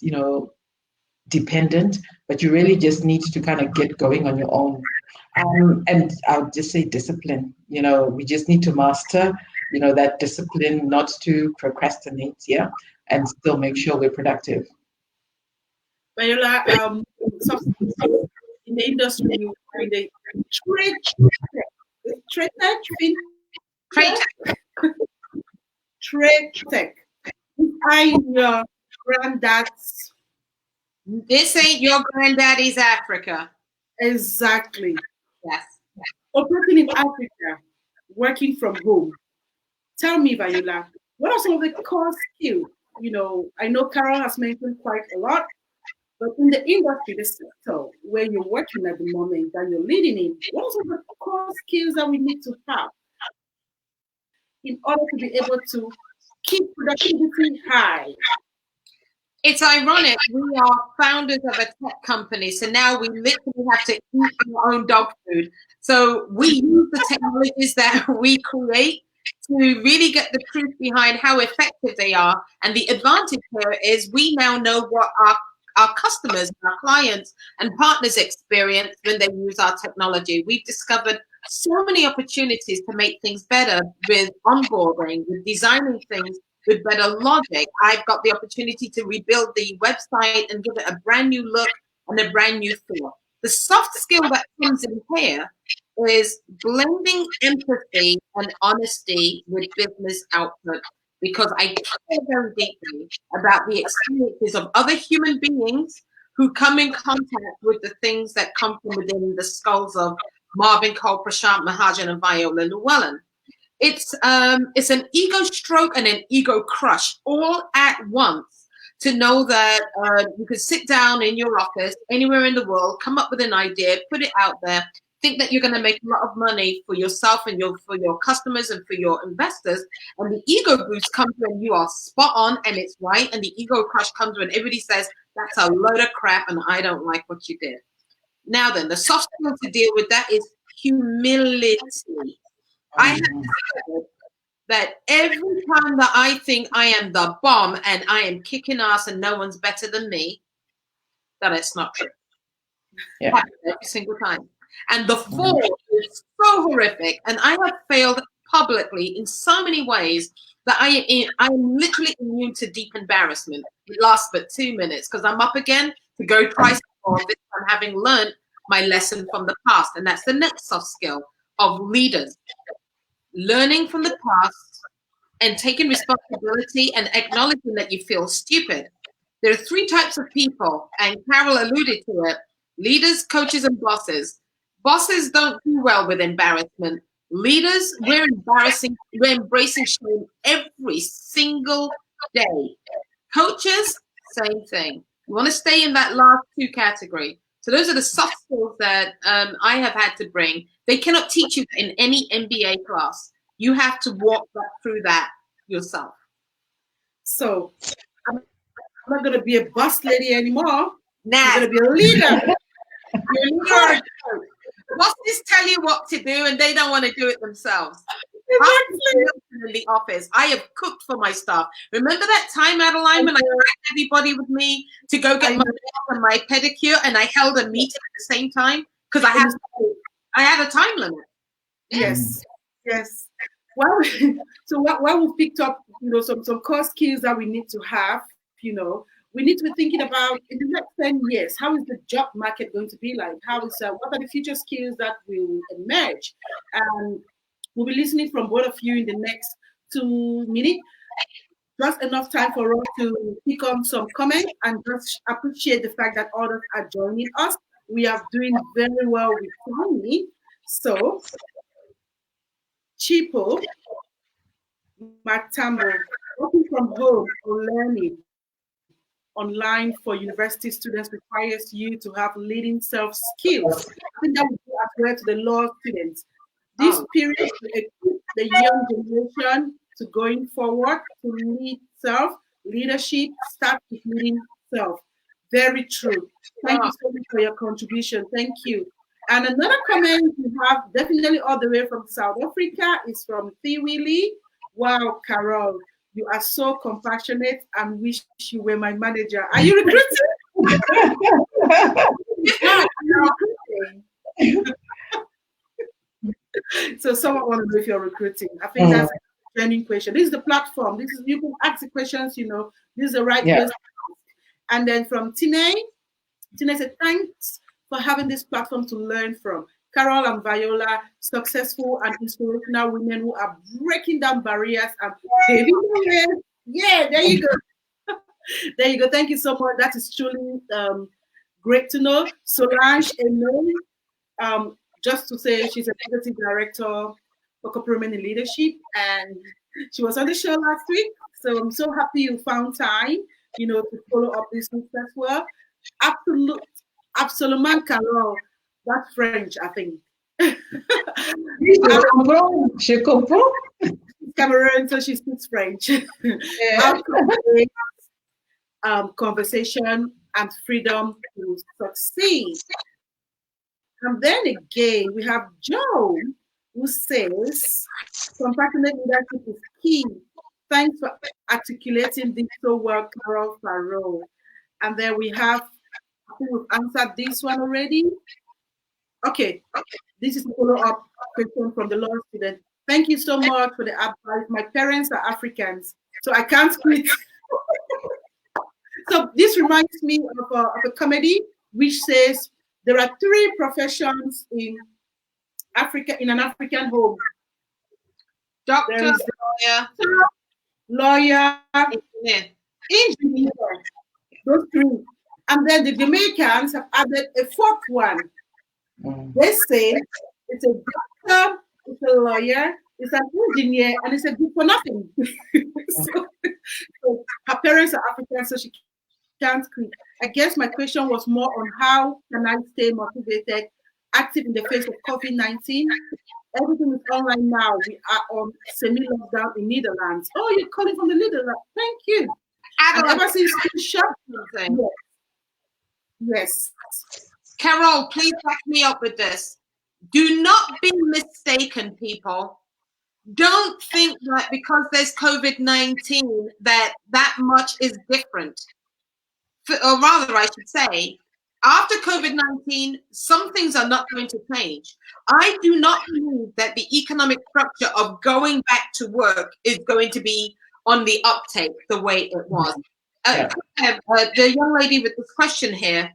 S5: dependent, but you really just need to kind of get going on your own. And I'll just say discipline. We just need to master, that discipline not to procrastinate, and still make sure we're productive.
S4: Viola, in the industry, in the trade tech. I your granddad's.
S6: This ain't your granddaddy's Africa.
S4: Exactly.
S6: Yes.
S4: Operating in Africa, working from home. Tell me, Viola, what are some of the core skills? I know Carol has mentioned quite a lot, but in the industry, the sector where you're working at the moment, that you're leading in, what are some of the core skills that we need to have in order to be able to keep productivity high?
S6: It's ironic. We are founders of a tech company, so now we literally have to eat our own dog food. So we use the technologies that we create to really get the truth behind how effective they are. And the advantage here is we now know what our customers, our clients, and partners experience when they use our technology. We've discovered so many opportunities to make things better with onboarding, with designing things with better logic. I've got the opportunity to rebuild the website and give it a brand new look and a brand new feel. The soft skill that comes in here is blending empathy and honesty with business output, because I care very deeply about the experiences of other human beings who come in contact with the things that come from within the skulls of Marvin Cole, Prashant Mahajan, and Viola Llewellyn. It's an ego stroke and an ego crush all at once, to know that you could sit down in your office anywhere in the world, come up with an idea, put it out there, think that you're going to make a lot of money for yourself and for your customers and for your investors, and the ego boost comes when you are spot on and it's right, and the ego crush comes when everybody says that's a load of crap and I don't like what you did. Now then, the soft skill to deal with that is humility. I have discovered that every time that I think I am the bomb and I am kicking ass and no one's better than me, that it's not true.
S5: Yeah.
S6: Every single time. And the fall is so horrific. And I have failed publicly in so many ways that I'm literally immune to deep embarrassment. It lasts but 2 minutes because I'm up again to go try some more, this time having learned my lesson from the past. And that's the next soft skill of leaders. Learning from the past and taking responsibility and acknowledging that you feel stupid. There are 3 types of people, and Carol alluded to it: leaders, coaches, and bosses. Bosses don't do well with embarrassment. Leaders, we're embracing shame every single day. Coaches, same thing. You want to stay in that last 2 category. So those are the soft skills that I have had to bring. They cannot teach you in any MBA class. You have to walk through that yourself.
S4: So I'm not going to be a boss lady anymore.
S6: Nah.
S4: I'm going to be a leader.
S6: You're a leader. Bosses tell you what to do and they don't want to do it themselves. In the office, I have cooked for my staff. Remember that time, Adeline, when I dragged everybody with me to go get my nails and my pedicure, and I held a meeting at the same time because I had a time limit.
S4: Yes. Well, so what we've picked up, some core skills that we need to have. We need to be thinking about in the next 10 years, how is the job market going to be like? What are the future skills that will emerge? And we'll be listening from both of you in the next 2 minutes. Just enough time for us to pick on some comments and just appreciate the fact that others are joining us. We are doing very well with Tommy. So, Chipo Matambo, working from home or learning online for university students requires you to have leading self-skills. I think that would go as well to the law students. This period will equip the young generation to going forward to lead leadership, start with leading self. Very true. Thank you so much for your contribution. Thank you. And another comment we have, definitely all the way from South Africa, is from Thiwili. Wow, Carol, You are so compassionate and wish you were my manager. Are you recruiting? Are you recruiting? So someone wants to know if you're recruiting. I think that's a genuine question. This is the platform. This is, you can ask the questions, you know, this is the right place. And then from Tine said, thanks for having this platform to learn from. Carol and Viola, successful and inspirational women who are breaking down barriers and baby. Yeah, there you go. There you go. Thank you so much. That is truly great to know. Solange Enon, just to say, she's a executive director for corporate women in leadership, and she was on the show last week. So I'm so happy you found time, you know, to follow up this week as well. Absolument, Carol. That's French, I think.
S5: Je comprends.
S4: Cameroon, so she speaks French.
S5: Yeah.
S4: Conversation and freedom to succeed. And then again, we have Joe, who says, compassionate leadership is key. Thanks for articulating this so well, Carol Farrow. And then we have, I think we've answered this one already. Okay, this is a follow-up question from the law student. Thank you so much for the advice. My parents are Africans, so I can't quit. So this reminds me of a comedy which says there are 3 professions in Africa, in an African home.
S6: Doctor,
S4: lawyer, engineer. Those 3. And then the Jamaicans have added a 4th one. They say it's a doctor, it's a lawyer, it's an engineer, and it's a good for nothing. So her parents are African, so she can't quit. I guess my question was more on how can I stay motivated, active in the face of COVID-19. Everything is online now. We are on semi-lockdown in Netherlands. Oh, you're calling from the Netherlands. Thank you. And ever since you shut something. Yes.
S6: Carol, please back me up with this. Do not be mistaken, people. Don't think that because there's COVID-19 that much is different. Or rather, I should say, after COVID-19, some things are not going to change. I do not believe that the economic structure of going back to work is going to be on the uptake the way it was. The young lady with this question here,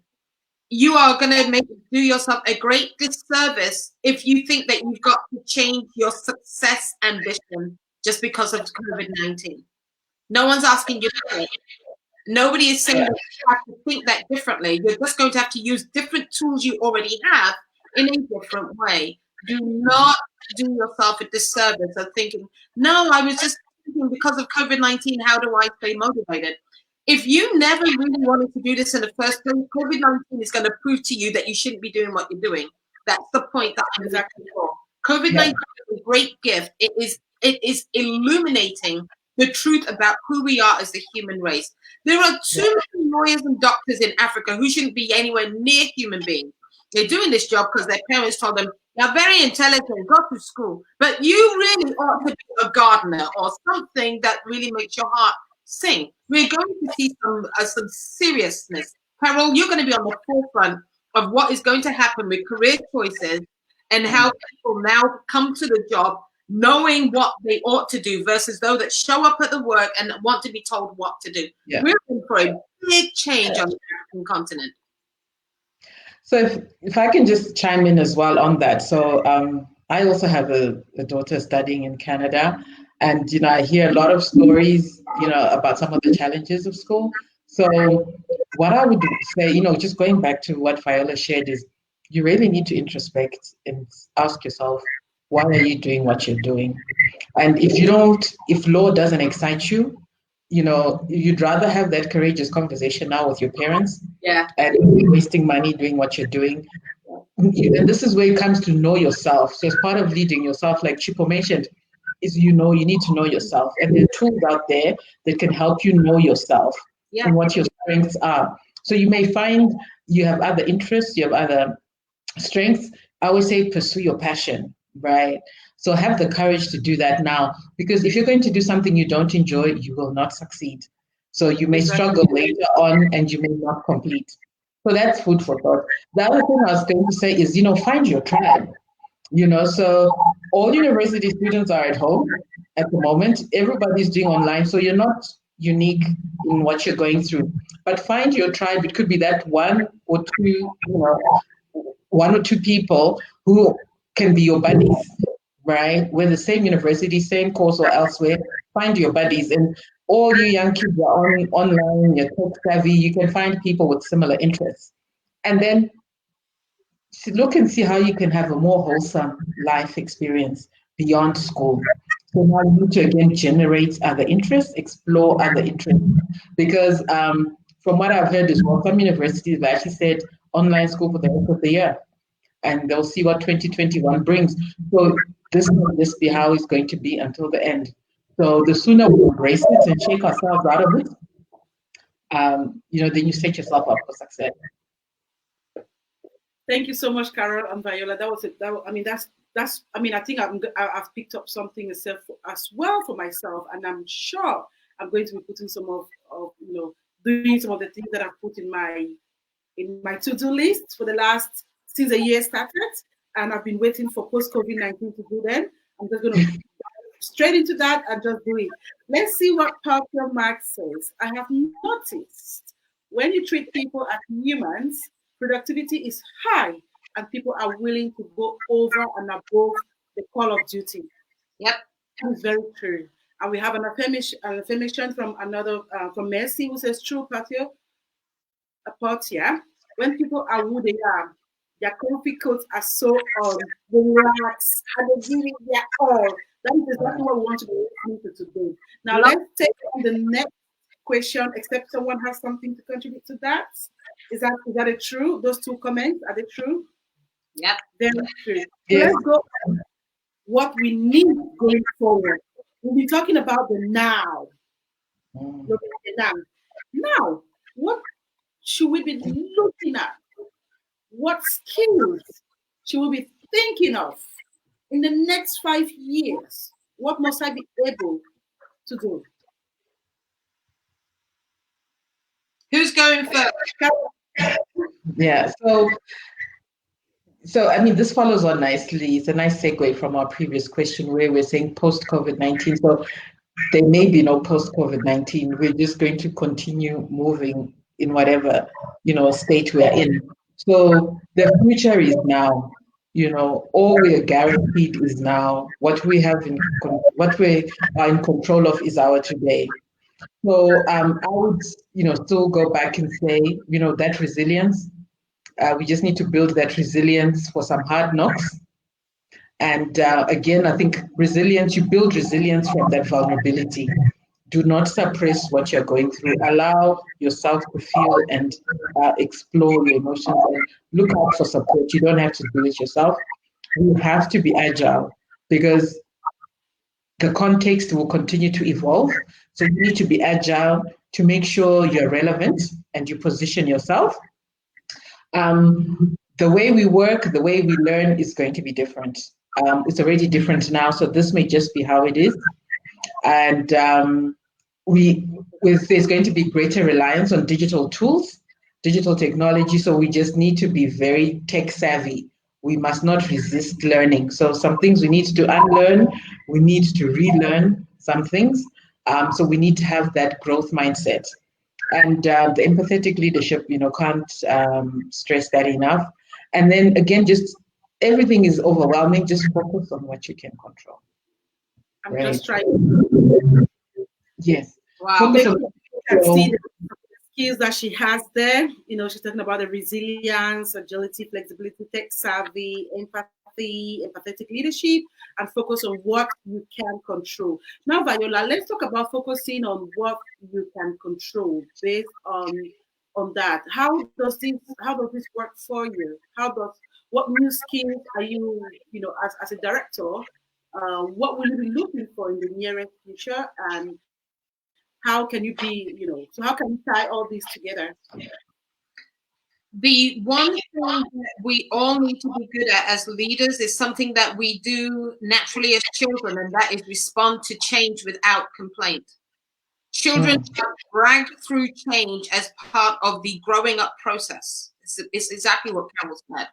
S6: you are going to do yourself a great disservice if you think that you've got to change your success ambition just because of COVID-19. No one's asking you to do it. Nobody is saying that you have to think that differently. You're just going to have to use different tools you already have in a different way. Do not do yourself a disservice of thinking, no, I was just thinking because of COVID-19, how do I stay motivated? If you never really wanted to do this in the first place, COVID-19 is going to prove to you that you shouldn't be doing what you're doing. That's the point that I'm exactly for. COVID-19 is a great gift. It is illuminating the truth about who we are as the human race. There are too many lawyers and doctors in Africa who shouldn't be anywhere near human beings. They're doing this job because their parents told them, you're very intelligent, go to school. But you really ought to be a gardener or something that really makes your heart sing. We're going to see some seriousness. Carol, you're going to be on the forefront of what is going to happen with career choices and how people now come to the job knowing what they ought to do versus those that show up at the work and want to be told what to do. Yeah. We're in for a big change on the African continent.
S5: So if I can just chime in as well on that. So I also have a daughter studying in Canada, and, you know, I hear a lot of stories, you know, about some of the challenges of school. So what I would say, you know, just going back to what Viola shared is you really need to introspect and ask yourself, why are you doing what you're doing? And if law doesn't excite you, you know, you'd rather have that courageous conversation now with your parents.
S6: Yeah.
S5: And wasting money doing what you're doing. And this is where it comes to know yourself. So as part of leading yourself, like Chipo mentioned, is, you know, you need to know yourself. And there are tools out there that can help you know yourself and what your strengths are. So you may find you have other interests, you have other strengths. I always say pursue your passion, right? So have the courage to do that now, because if you're going to do something you don't enjoy, you will not succeed. So you may struggle later on and you may not complete. So that's food for thought. The other thing I was going to say is, find your tribe. So all university students are at home at the moment. Everybody's doing online, so you're not unique in what you're going through. But find your tribe. It could be that one or two people who can be your buddies, right? We're the same university, same course or elsewhere. Find your buddies. And all you young kids are online, you're tech savvy, you can find people with similar interests. And then look and see how you can have a more wholesome life experience beyond school. So now you need to again generate other interests, explore other interests. Because from what I've heard as well, some universities have actually said online school for the rest of the year. And they'll see what 2021 brings. So this will just be how it's going to be until the end. So the sooner we embrace it and shake ourselves out of it, then you set yourself up for success.
S4: Thank you so much, Carol and Viola. I think I've picked up something as well for myself, and I'm sure I'm going to be putting some of doing some of the things that I've put in my to-do list since the year started, and I've been waiting for post-COVID-19 to do them. I'm just going to straight into that and just do it. Let's see what Parker Marx says. I have noticed when you treat people as humans, productivity is high and people are willing to go over and above the call of duty.
S6: Yep.
S4: It's very true. And we have an affirmation from from Mercy, who says, true, Portia, when people are who they are, their comfy coats are so relaxed and they're giving their all. That is exactly what we want to be listening to today. Now, let's take on the next question, except someone has something to contribute to that. Is that a true? Those two comments, are they true?
S6: Yep.
S4: Very true. Yeah. Let's go on what we need going forward. We'll be talking about the now. Now, what should we be looking at? What skills should we be thinking of in the next 5 years? What must I be able to do?
S6: Who's going first?
S5: Yeah, so I mean, this follows on nicely. It's a nice segue from our previous question where we're saying post-COVID-19. So there may be no post-COVID-19. We're just going to continue moving in whatever, state we're in. So the future is now. All we are guaranteed is now. What we are in control of is our today. So I would, still go back and say, that resilience. We just need to build that resilience for some hard knocks. And again, I think you build resilience from that vulnerability. Do not suppress what you're going through. Allow yourself to feel and explore your emotions and look out for support. You don't have to do it yourself. You have to be agile because the context will continue to evolve. So you need to be agile to make sure you're relevant and you position yourself. The way we work, the way we learn is going to be different. It's already different now, so this may just be how it is. And there's going to be greater reliance on digital tools, digital technology, so we just need to be very tech savvy. We must not resist learning. So some things we need to unlearn, we need to relearn some things. So we need to have that growth mindset. And the empathetic leadership, can't stress that enough. And then again, just everything is overwhelming. Just focus on what you can control.
S4: I'm just trying.
S5: Yes.
S4: Wow. See the skills that she has there. She's talking about the resilience, agility, flexibility, tech savvy, empathy, empathetic leadership, and focus on what you can control. Now, Viola, let's talk about focusing on what you can control based on that. How does this work for you? What new skills are you, as a director, what will you be looking for in the nearest future, and how can you be, so how can you tie all these together?
S6: The one thing that we all need to be good at as leaders is something that we do naturally as children, and that is respond to change without complaint. Children are dragged through change as part of the growing up process. It's exactly what Carol said.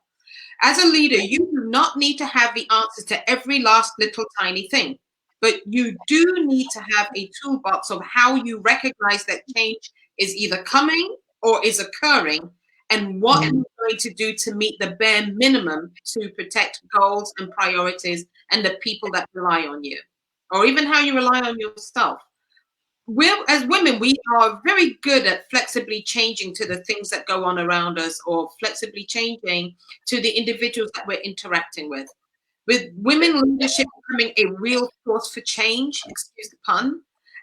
S6: As a leader, you do not need to have the answers to every last little tiny thing, but you do need to have a toolbox of how you recognize that change is either coming or is occurring, and what you're going to do to meet the bare minimum to protect goals and priorities and the people that rely on you, or even how you rely on yourself. As women, we are very good at flexibly changing to the things that go on around us, or flexibly changing to the individuals that we're interacting with. With women leadership becoming a real force for change, excuse the pun,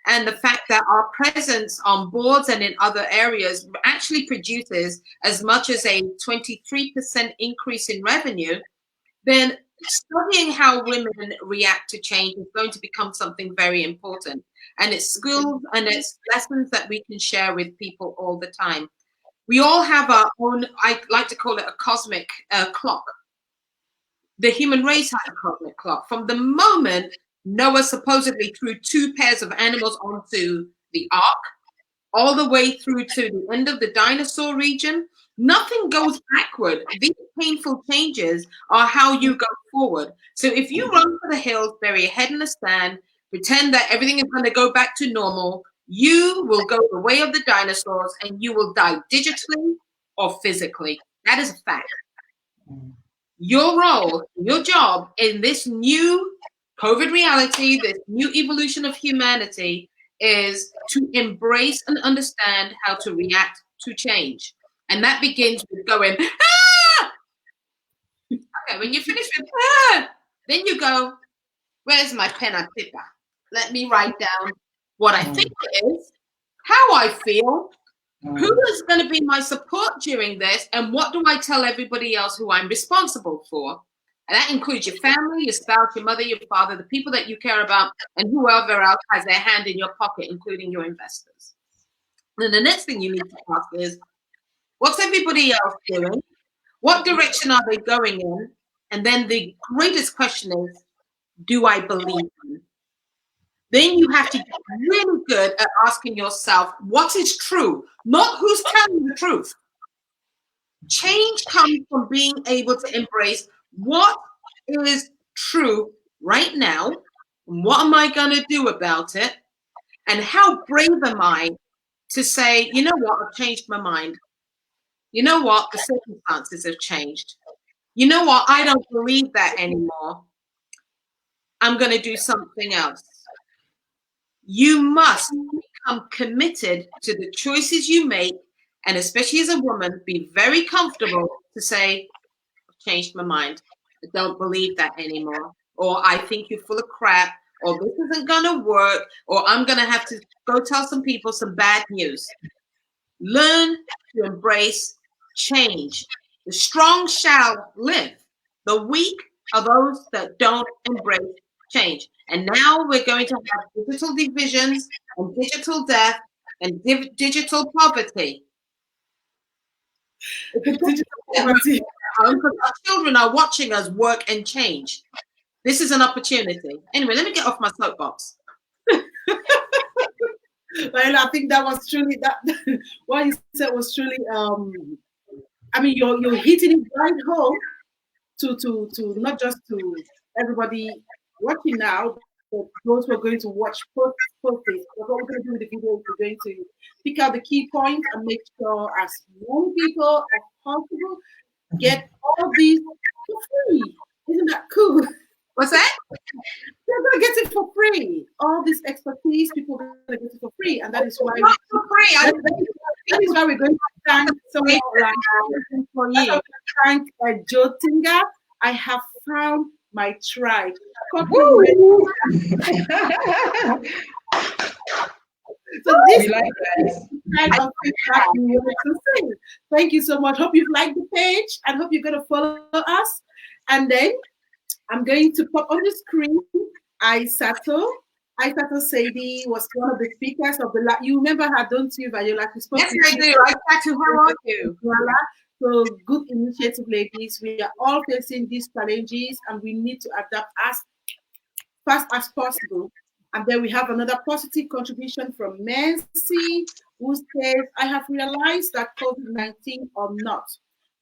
S6: and the fact that our presence on boards and in other areas actually produces as much as a 23% increase in revenue, then studying how women react to change is going to become something very important. And it's skills and it's lessons that we can share with people all the time. We all have our own, I like to call it a cosmic clock. The human race has a cosmic clock. From the moment Noah supposedly threw 2 pairs of animals onto the ark, all the way through to the end of the dinosaur region, nothing goes backward. These painful changes are how you go forward. So if you run for the hills, bury your head in the sand, pretend that everything is going to go back to normal, you will go the way of the dinosaurs and you will die digitally or physically. That is a fact. Your role, your job in this new COVID reality, this new evolution of humanity, is to embrace and understand how to react to change. And that begins with going, ah! Okay, when you finish with, ah! Then you go, where's my pen and paper? Let me write down what I think it is, how I feel, who is going to be my support during this, and what do I tell everybody else who I'm responsible for? And that includes your family, your spouse, your mother, your father, the people that you care about, and whoever else has their hand in your pocket, including your investors. And the next thing you need to ask is, what's everybody else doing? What direction are they going in? And then the greatest question is, do I believe them? Then you have to get really good at asking yourself, what is true? Not who's telling the truth. Change comes from being able to embrace what is true right now, and what am I going to do about it, and how brave am I to say, you know what, I've changed my mind. You know what, the circumstances have changed. You know what, I don't believe that anymore. I'm going to do something else. You must become committed to the choices you make, and especially as a woman, be very comfortable to say, I've changed my mind. I don't believe that anymore. Or I think you're full of crap, or this isn't going to work, or I'm going to have to go tell some people some bad news. Learn to embrace change. The strong shall live. The weak are those that don't embrace change. And now we're going to have digital divisions and digital death and digital poverty. Because our children are watching us work and change. This is an opportunity. Anyway, let me get off my soapbox.
S4: Well, I think that was truly that. What you said was truly. I mean, you're hitting it right home to not just to everybody watching now, but those who are going to watch post this. What we're going to do with the video is we're going to pick out the key points and make sure as many people as possible get all these for free. Isn't that cool?
S6: What's that?
S4: They're going to get it for free. All this expertise, people are going to get it for free, and that is why
S6: not for free.
S4: that is why we're going to thank someone like thank Joe Tinga. I have found my tribe. So this
S5: like that.
S4: kind of feedback we wanted to say. Thank you so much. Hope you've liked the page and hope you're going to follow us. And then I'm going to pop on the screen Aissatou Sede was one of the speakers of the you remember her, don't you, Viola?
S6: Yes, I do. Aissatou, how are you?
S4: So good initiative, ladies. We are all facing these challenges and we need to adapt as fast as possible. And then we have another positive contribution from Mercy, who says, I have realized that COVID-19 or not,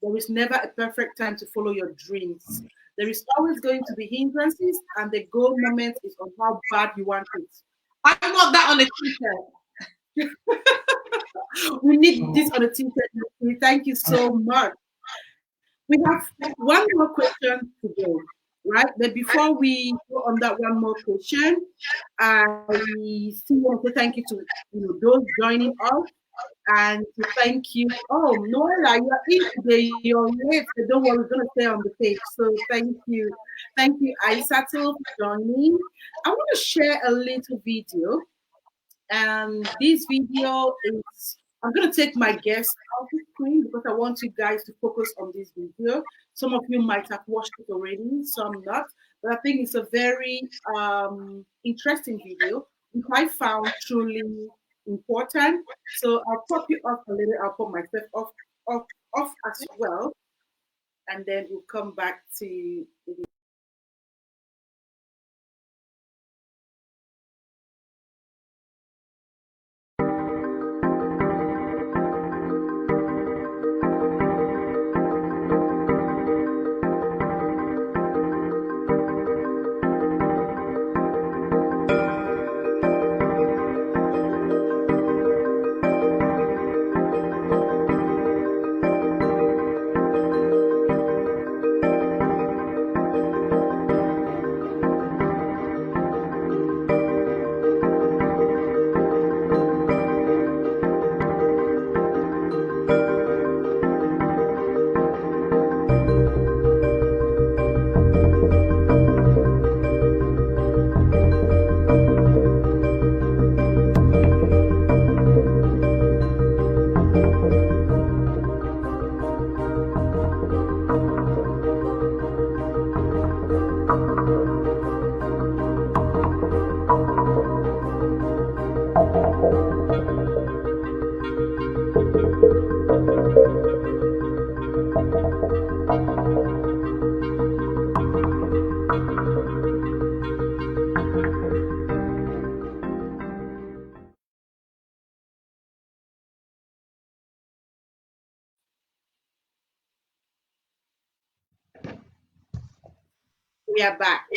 S4: there is never a perfect time to follow your dreams. There is always going to be hindrances, and the goal moment is on how bad you want it.
S6: I want that on a t-shirt.
S4: We need this on a t-shirt. Thank you so much. We have one more question to go, right? But before we go on that one more question, I still want to say thank you to those joining us and to thank you. Oh, Noella, you're in today. You're late, but don't worry, we're going to stay on the page. So thank you. Thank you, Aisato, for joining. I want to share a little video. And this video is, I'm going to take my guest off the screen because I want you guys to focus on this video. Some of you might have watched it already, some not. But I think it's a very interesting video, which I found truly important. So I'll pop you off a little. I'll pop myself off as well. And then we'll come back to the video. We are back.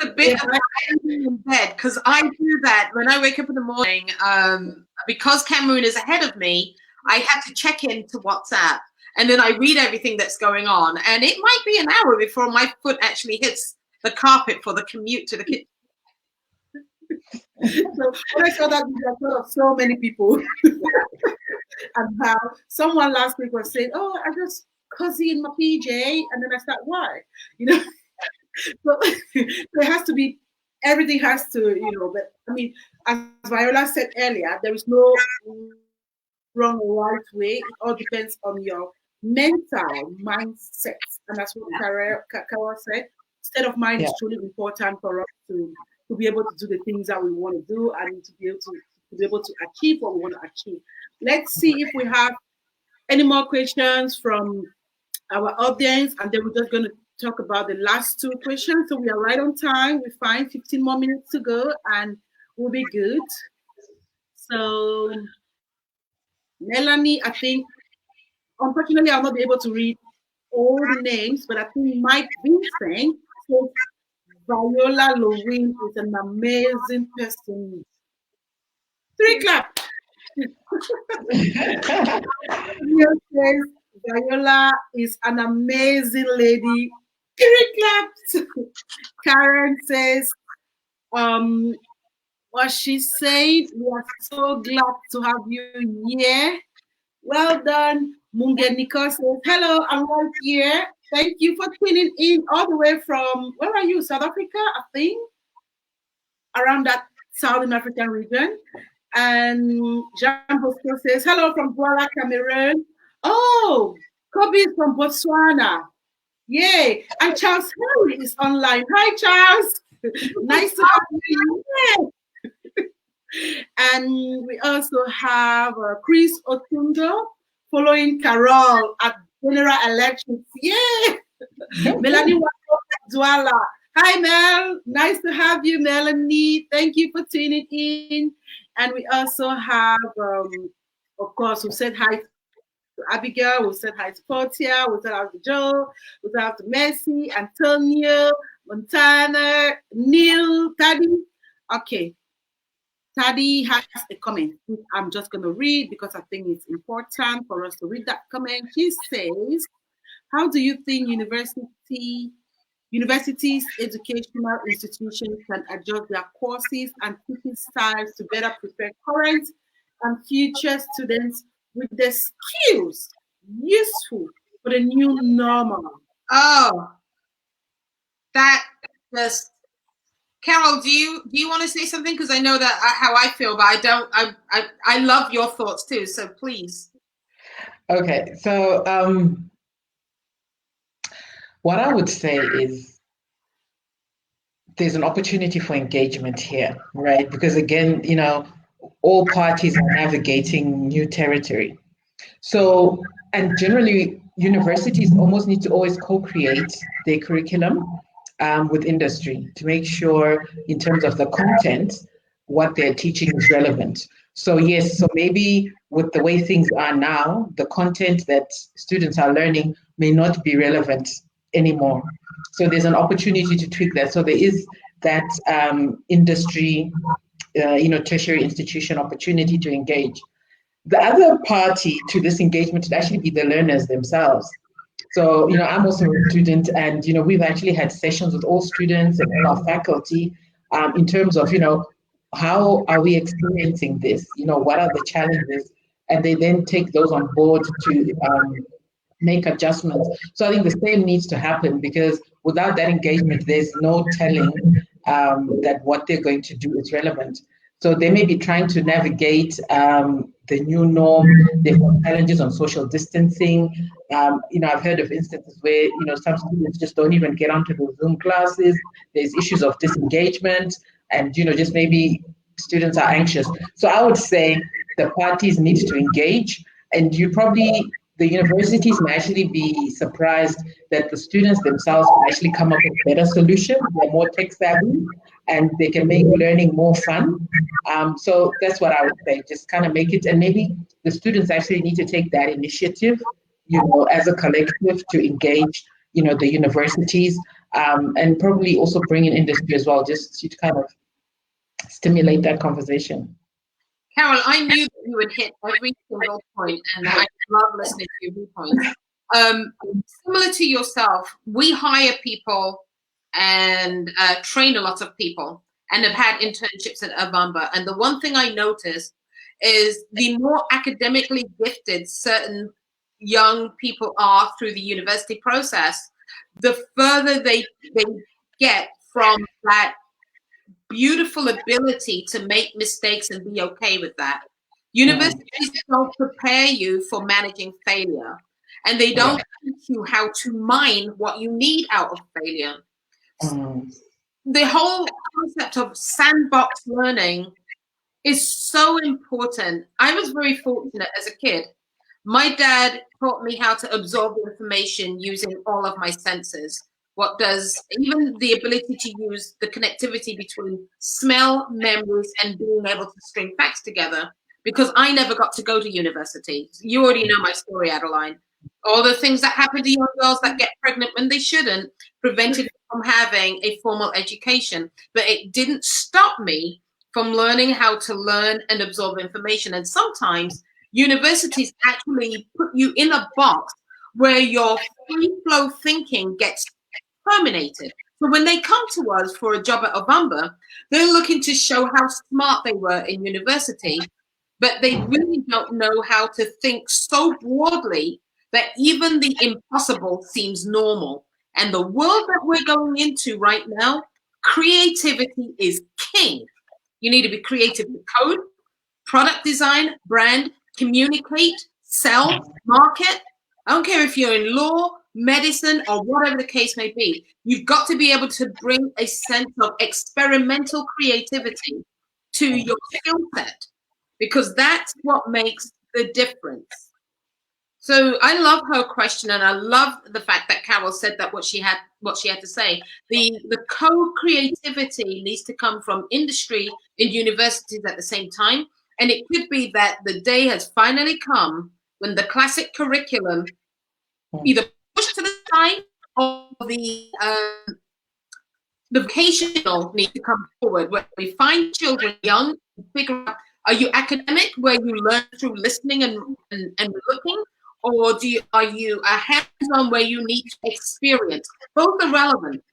S6: A bit of in bed because I do that when I wake up in the morning. Because Cameroon is ahead of me, I have to check into WhatsApp and then I read everything that's going on. And it might be an hour before my foot actually hits the carpet for the commute to the kitchen.
S4: So when I saw that video, I thought of so many people and how someone last week was saying, "Oh, I just cozy in my PJ," and then I start, why? So there has to be, everything has to, but I mean, as Viola said earlier, there is no wrong or right way. It all depends on your mental mindset. And that's what Carol said. State of mind is truly important for us to be able to do the things that we want to do and to be able to achieve what we want to achieve. Let's see if we have any more questions from our audience, and then we're just going to talk about the last two questions. So we are right on time. We're fine. 15 more minutes to go, and we'll be good. So, Melanie, I think, unfortunately, I'll not be able to read all the names, but I think Mike Vincent says Viola Llewellyn is an amazing person. 3 clap. Says Viola is an amazing lady. 3 claps. Karen says, what she said, we are so glad to have you here. Well done. Mungenika says, hello, I'm right here. Thank you for tuning in all the way from, where are you? South Africa, I think? Around that Southern African region. And Jean Bosco says, hello from Douala, Cameroon. Oh, Kobe is from Botswana. Yay. And Charles Henry is online. Hi, Charles. Nice to have you. And we also have Chris Otundo following Carol at general elections. Yeah. Melanie Wala. Hi, Mel. Nice to have you, Melanie. Thank you for tuning in. And we also have, of course, who said hi to Abigail, who said hi to Portia, who said hi to Joe, who said hi to Messi, Antonio, Montana, Neil, Taddy. Okay. Taddy has a comment. I'm just going to read because I think it's important for us to read that comment. She says, how do you think universities, educational institutions can adjust their courses and teaching styles to better prepare current and future students with the skills useful for the new normal?
S6: Oh, that just, Carol, do you want to say something? Because I know that how I feel, but I don't. I love your thoughts too. So please.
S5: Okay, so what I would say is there's an opportunity for engagement here, right? Because again, you know, all parties are navigating new territory. So, and generally, universities almost need to always co-create their curriculum with industry to make sure, in terms of the content, what they're teaching is relevant. So yes, so maybe with the way things are now, the content that students are learning may not be relevant anymore. So there's an opportunity to tweak that. So there is that industry, tertiary institution opportunity to engage. The other party to this engagement would actually be the learners themselves. So, I'm also a student, and, we've actually had sessions with all students and all our faculty in terms of, how are we experiencing this? What are the challenges? And they then take those on board to make adjustments. So I think the same needs to happen, because without that engagement, there's no telling that what they're going to do is relevant. So they may be trying to navigate the new norm. They've got challenges on social distancing. I've heard of instances where, some students just don't even get onto the Zoom classes. There's issues of disengagement, and, just maybe students are anxious. So I would say the parties need to engage, and the universities may actually be surprised that the students themselves can actually come up with better solutions. They're more tech savvy, and they can make learning more fun. So that's what I would say, just kind of make it, and maybe the students actually need to take that initiative, as a collective to engage, the universities, and probably also bring in industry as well, just to kind of stimulate that conversation.
S6: Carol, I knew that you would hit every single point, and I love listening to your viewpoints. Similar to yourself, we hire people and train a lot of people, and have had internships at Ovamba. And the one thing I noticed is the more academically gifted certain young people are through the university process, the further they get from that beautiful ability to make mistakes and be okay with that. Universities don't prepare you for managing failure, and they don't teach you how to mine what you need out of failure. The whole concept of sandbox learning is so important. I was very fortunate as a kid. My dad taught me how to absorb information using all of my senses. Even the ability to use the connectivity between smell, memories, and being able to string facts together, because I never got to go to university. You already know my story, Adeline. All the things that happen to young girls that get pregnant when they shouldn't prevented me from having a formal education. But it didn't stop me from learning how to learn and absorb information. And sometimes universities actually put you in a box where your free flow thinking gets terminated. So when they come to us for a job at Ovamba, they're looking to show how smart they were in university, but they really don't know how to think so broadly that even the impossible seems normal. And the world that we're going into right now, creativity is king. You need to be creative with code, product design, brand, communicate, sell, market. I don't care if you're in law, medicine, or whatever the case may be. You've got to be able to bring a sense of experimental creativity to your skill set, because that's what makes the difference. So I love her question, and I love the fact that Carol said that what she had to say. The co-creativity needs to come from industry and universities at the same time, and it could be that the day has finally come when the classic curriculum either pushed to the side or the vocational need to come forward, where we find children young and figure out, are you academic where you learn through listening and looking, or are you a hands-on where you need to experience? Both are relevant,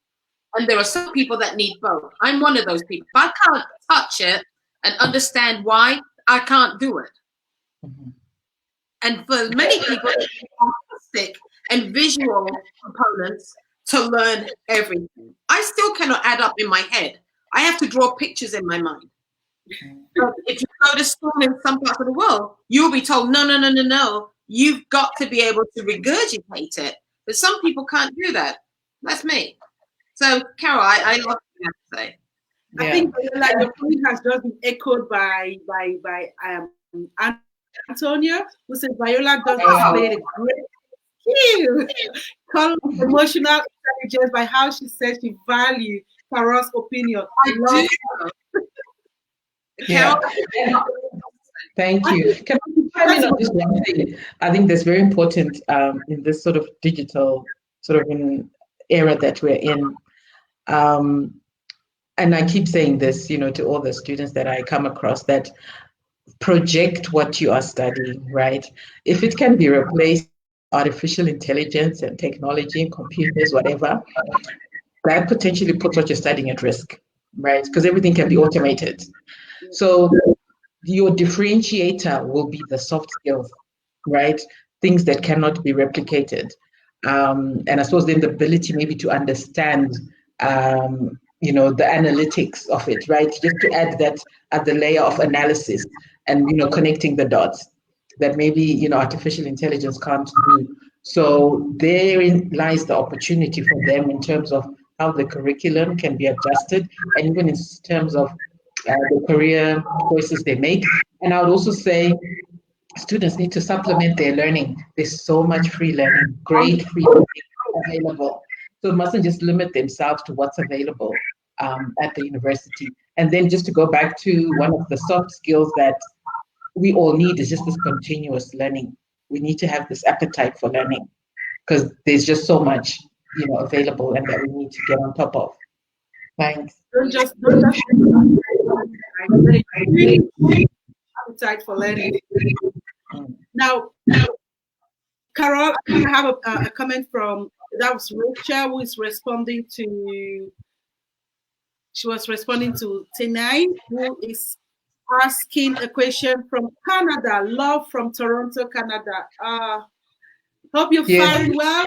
S6: and there are some people that need both. I'm one of those people. If I can't touch it and understand why, I can't do it. Mm-hmm. And for many people, it's artistic and visual components to learn everything. I still cannot add up in my head. I have to draw pictures in my mind. But if you go to school in some parts of the world, you'll be told, no. You've got to be able to regurgitate it. But some people can't do that. That's me. So, Carol, I love what you have to say.
S4: Yeah. I think like the point has just been echoed by Antonia, who said Viola does display a great skill, emotional intelligence by how she says she values Carol's opinion. I love it.
S5: Yeah. Thank you. Can I chime in on this one thing? I think that's very important in this sort of digital sort of era that we're in. And I keep saying this, to all the students that I come across, that project what you are studying, right? If it can be replaced, artificial intelligence and technology and computers, whatever, that potentially puts what you're studying at risk, right? Because everything can be automated. So your differentiator will be the soft skills, right? Things that cannot be replicated. And I suppose then the ability maybe to understand, the analytics of it, right? Just to add that at the layer of analysis and, connecting the dots that maybe, artificial intelligence can't do. So therein lies the opportunity for them in terms of how the curriculum can be adjusted, and even in terms of the career choices they make. And I would also say students need to supplement their learning. There's so much free learning, great free learning available. So it mustn't just limit themselves to what's available at the university. And then just to go back to one of the soft skills that we all need is just this continuous learning. We need to have this appetite for learning because there's just so much, available and that we need to get on top of. Thanks.
S4: Don't just appetite for learning. Now, Carol, I have a comment from, that was Rachel, who is responding to, she was responding to Tenai, who is asking a question from Canada, love from Toronto, Canada. Hope you're faring well.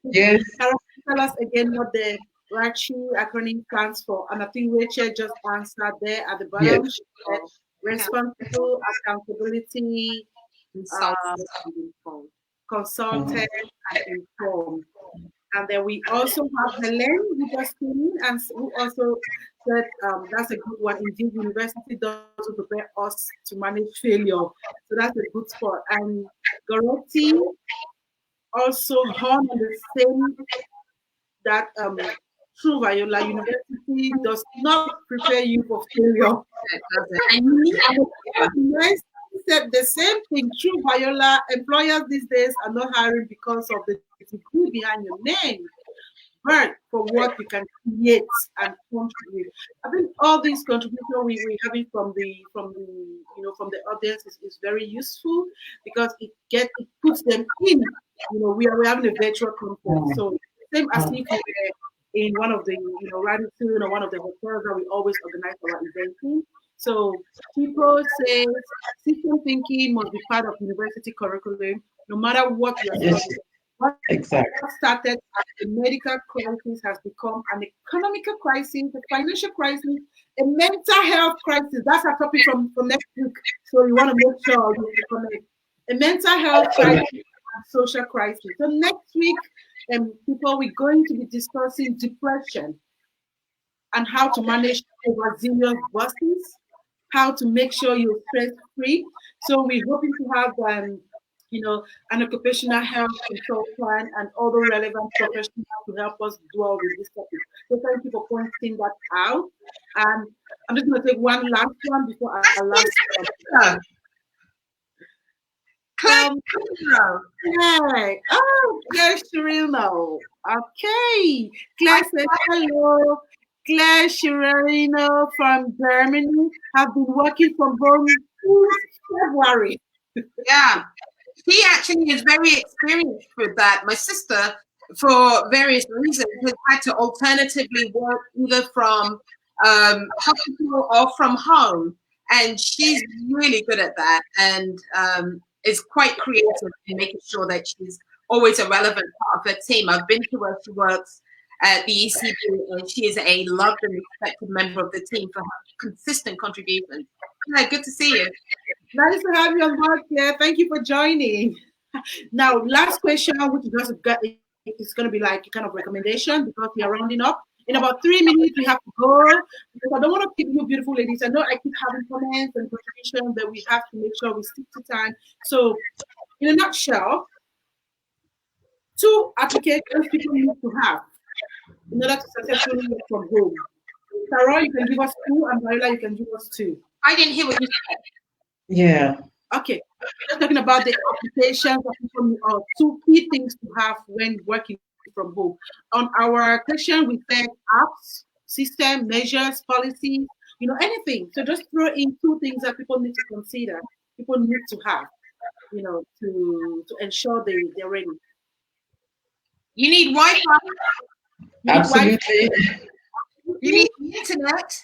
S5: Yes.
S4: Carol, tell us again what the RACHI acronym stands for. And I think Rachel just answered there at the bottom.
S5: Yes.
S4: Responsible, accountability, consultant, and informed. And then we also have Helen, who just came in and who also said that's a good one. Indeed, university does to prepare us to manage failure. So that's a good spot. And Gorotti also on the same that true Viola, university does not prepare you for failure. And said the same thing, true Viola, employers these days are not hiring because of the degree behind your name, but for what you can create and contribute. I think all these contributions we're having from the audience is very useful because it puts them in. We're having a virtual conference, so same as if we were in one of the Radisson or one of the hotels that we always organize our events in. So people say system thinking must be part of university curriculum, no matter what you're studying. What started as a medical crisis has become an economical crisis, a financial crisis, a mental health crisis. That's a topic from next week. So you want to make sure you connect. A mental health crisis and social crisis. So next week, we're going to be discussing depression and how to manage resilience buses, how to make sure you're stress-free. So we're hoping to have an occupational health consultant, and other relevant professionals to help us dwell with this topic. So thank you for pointing that out. And I'm just going to take one last one before our last one. Claire, Claire Shirino. Okay. Claire says hello. Claire Shirino from Germany. Have been working from home since February.
S6: Yeah. She actually is very experienced with that. My sister, for various reasons, has had to alternatively work either from hospital or from home. And she's really good at that, and is quite creative in making sure that she's always a relevant part of her team. I've been to where she works at the ECB, and she is a loved and respected member of the team for her consistent contributions. Yeah, good to see you.
S4: Nice to have you on board, Claire. Thank you for joining. Now, last question, which is going to be like a kind of recommendation because we are rounding up. In about 3 minutes, we have to go because I don't want to keep you beautiful ladies. I know I keep having comments and contributions, but we have to make sure we stick to time. So, in a nutshell, 2 applications people need to have in order to successfully work from home. Carol, you can give us 2, and Viola, you can give us 2.
S6: I didn't hear what you said.
S5: Yeah.
S4: Okay. We're talking about the applications that people need, 2 key things to have when working from home. On our question, we said apps, system, measures, policies, anything. So just throw in 2 things that people need to consider, people need to have, to ensure they're ready.
S6: You need Wi-Fi.
S5: Absolutely.
S6: You need internet.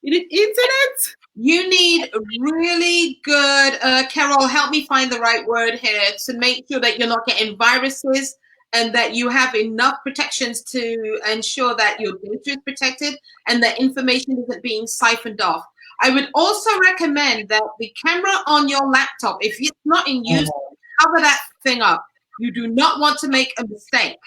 S4: You need internet?
S6: You need really good, Carol, help me find the right word here, to make sure that you're not getting viruses and that you have enough protections to ensure that your data is protected and that information isn't being siphoned off. I would also recommend that the camera on your laptop, if it's not in use, cover that thing up. You do not want to make a mistake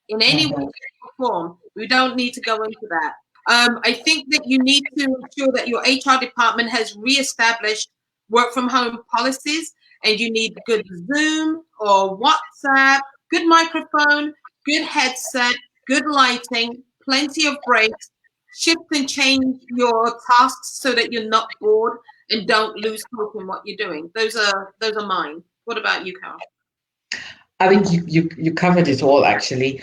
S6: in any way, shape, or form. We don't need to go into that. I think that you need to ensure that your HR department has reestablished work from home policies, and you need good Zoom or WhatsApp, good microphone, good headset, good lighting, plenty of breaks, shift and change your tasks so that you're not bored and don't lose hope in what you're doing. Those are mine. What about you, Carol?
S5: I think you covered it all, actually.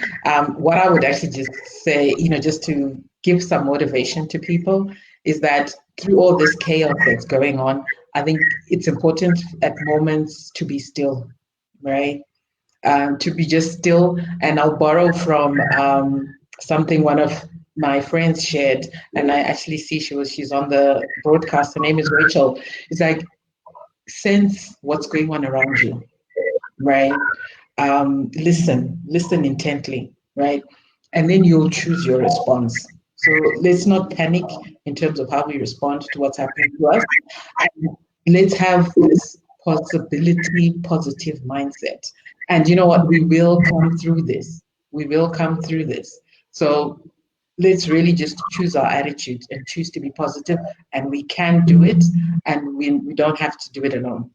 S5: What I would actually just say, just to give some motivation to people, is that through all this chaos that's going on, I think it's important at moments to be still, right? To be just still. And I'll borrow from something one of my friends shared, and I actually see she's on the broadcast. Her name is Rachel. It's like, sense what's going on around you, right? Listen intently, right? And then you'll choose your response. So let's not panic in terms of how we respond to what's happening to us. And let's have this positive mindset. And you know what? We will come through this. So let's really just choose our attitude and choose to be positive, and we can do it, and we don't have to do it alone.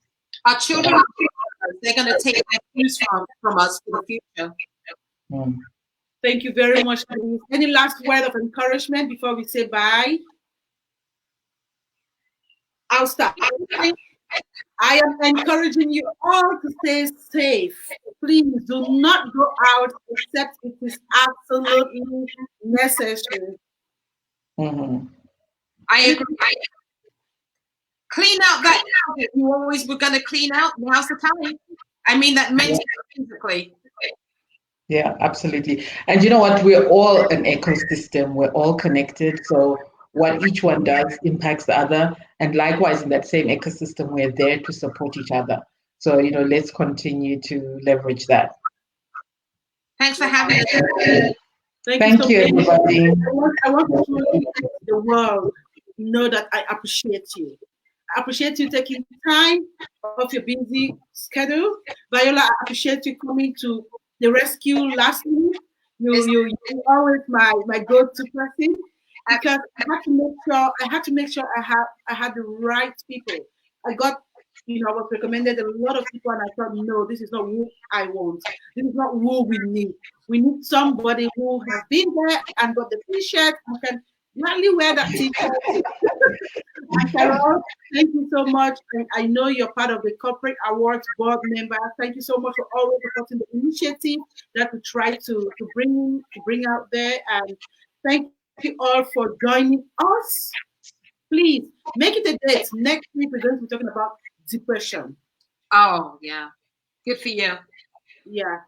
S6: Our children, they're going to take their cues from us for the future.
S4: Thank you very much. Any last word of encouragement before we say bye? I'll start. I am encouraging you all to stay safe. Please do not go out except it is absolutely necessary.
S6: I agree. Clean out that house that you always were going to clean out. Now's the time. I mean that mentally and physically.
S5: Yeah, absolutely. And you know what? We're all an ecosystem. We're all connected. So what each one does impacts the other. And likewise, in that same ecosystem, we're there to support each other. So, let's continue to leverage that.
S6: Thanks for having us.
S5: Thank you, everybody.
S4: I want to let the world know that I appreciate you. I appreciate you taking time off your busy schedule. Viola, I appreciate you coming to the rescue last week. You're always my go-to person, because I had to make sure I had the right people. I got I was recommended a lot of people, and I thought, no, this is not who I want. This is not who we need. We need somebody who has been there and got the t-shirt and can gladly wear that t-shirt. And Carol, thank you so much. And I know you're part of the Corporate Awards board member. Thank you so much for always supporting the initiative that we try to bring out there. And thank you all for joining us. Please make it a date. Next week we're going to be talking about depression.
S6: Oh yeah, good for you.
S4: Yeah.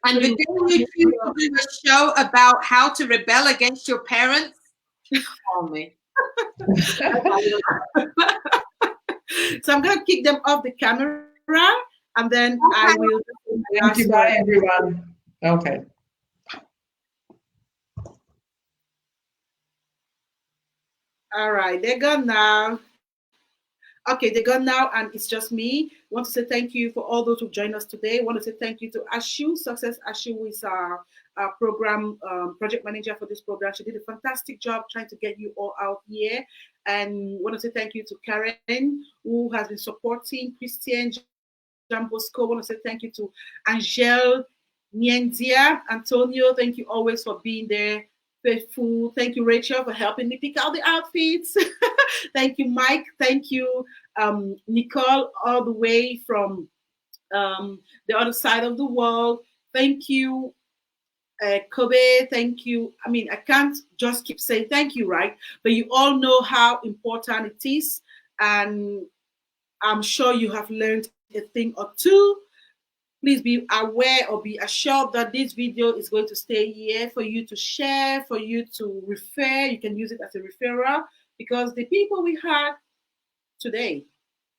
S6: And the day you choose to do a show about how to rebel against your parents, call me.
S4: So I'm going to kick them off the camera, and then I will.
S5: Thank you, bye everyone. Okay.
S4: All right, they're gone now. Okay, they're gone now, and it's just me. Want to say thank you for all those who joined us today. Want to say thank you to Ashu, Success Ashu, who is our program project manager for this program. She did a fantastic job trying to get you all out here. And want to say thank you to Karen, who has been supporting Christian Jambosco. Want to say thank you to Angel Niendia, Antonio. Thank you always for being there. Faithful. Thank you, Rachel, for helping me pick out the outfits. Thank you, Mike. Thank you, Nicole, all the way from the other side of the world. Thank you, Kobe. Thank you. I mean, I can't just keep saying thank you, right? But you all know how important it is. And I'm sure you have learned a thing or two. Please be aware or be assured that this video is going to stay here for you to share, for you to refer. You can use it as a referral, because the people we had today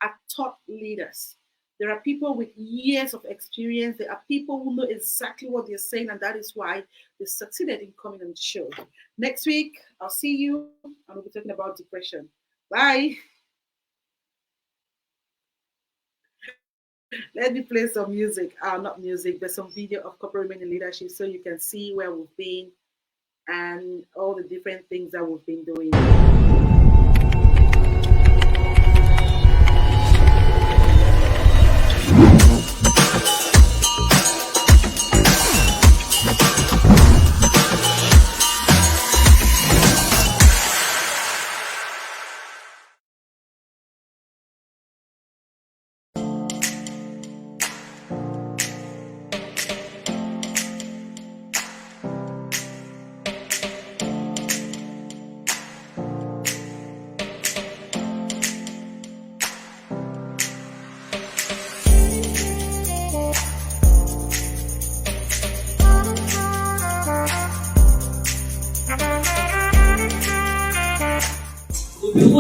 S4: are top leaders. There are people with years of experience. There are people who know exactly what they're saying, and that is why they succeeded in coming on the show. Next week, I'll see you, and we'll be talking about depression. Bye. Let me play some music, not music, but some video of corporate women in leadership, so you can see where we've been and all the different things that we've been doing.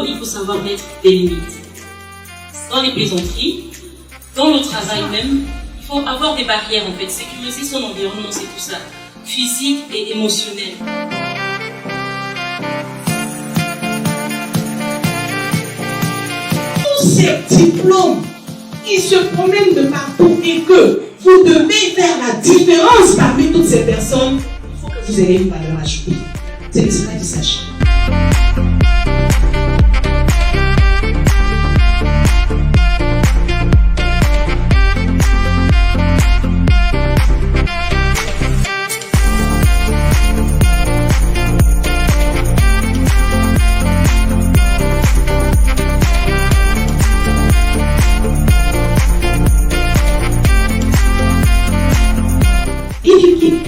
S1: Il faut savoir mettre des limites. Dans les plaisanteries, dans le travail même, il faut avoir des barrières en fait, sécuriser son environnement, c'est tout ça, physique et émotionnel.
S2: Tous ces diplômes, ils se promènent de partout et que vous devez faire la différence parmi toutes ces personnes, il faut que vous ayez une valeur ajoutée. C'est cela qu'il s'agit.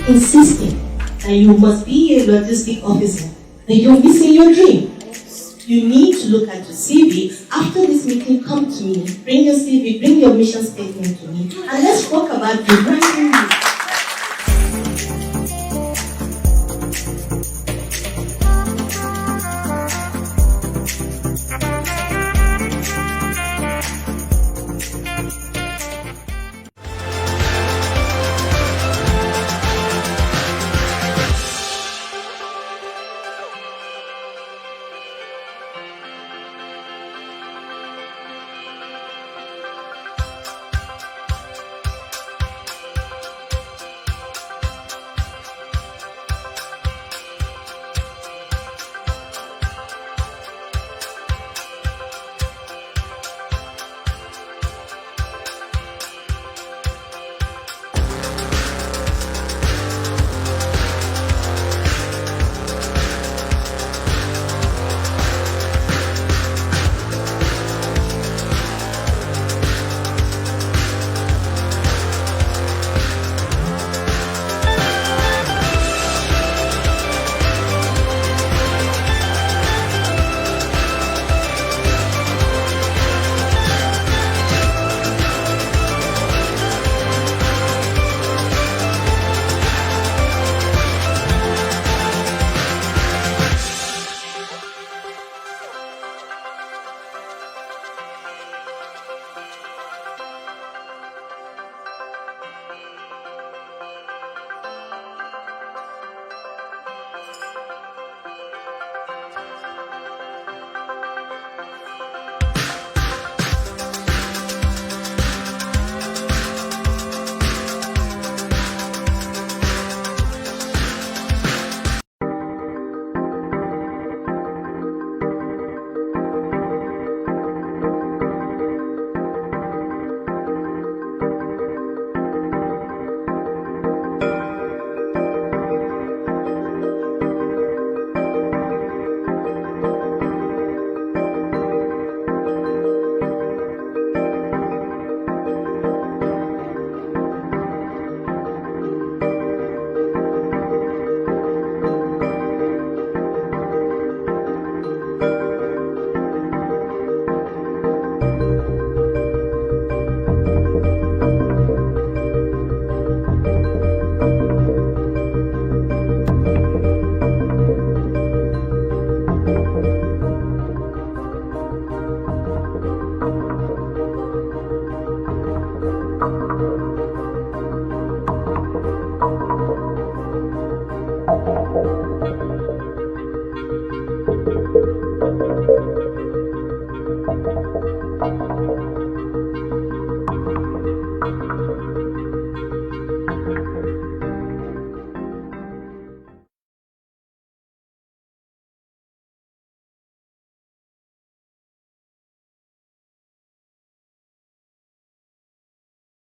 S3: Insisting that you must be a logistic officer, that you're missing your dream. You need to look at your CV. After this meeting, come to me, bring your CV, bring your mission statement to me, and let's talk about the branding.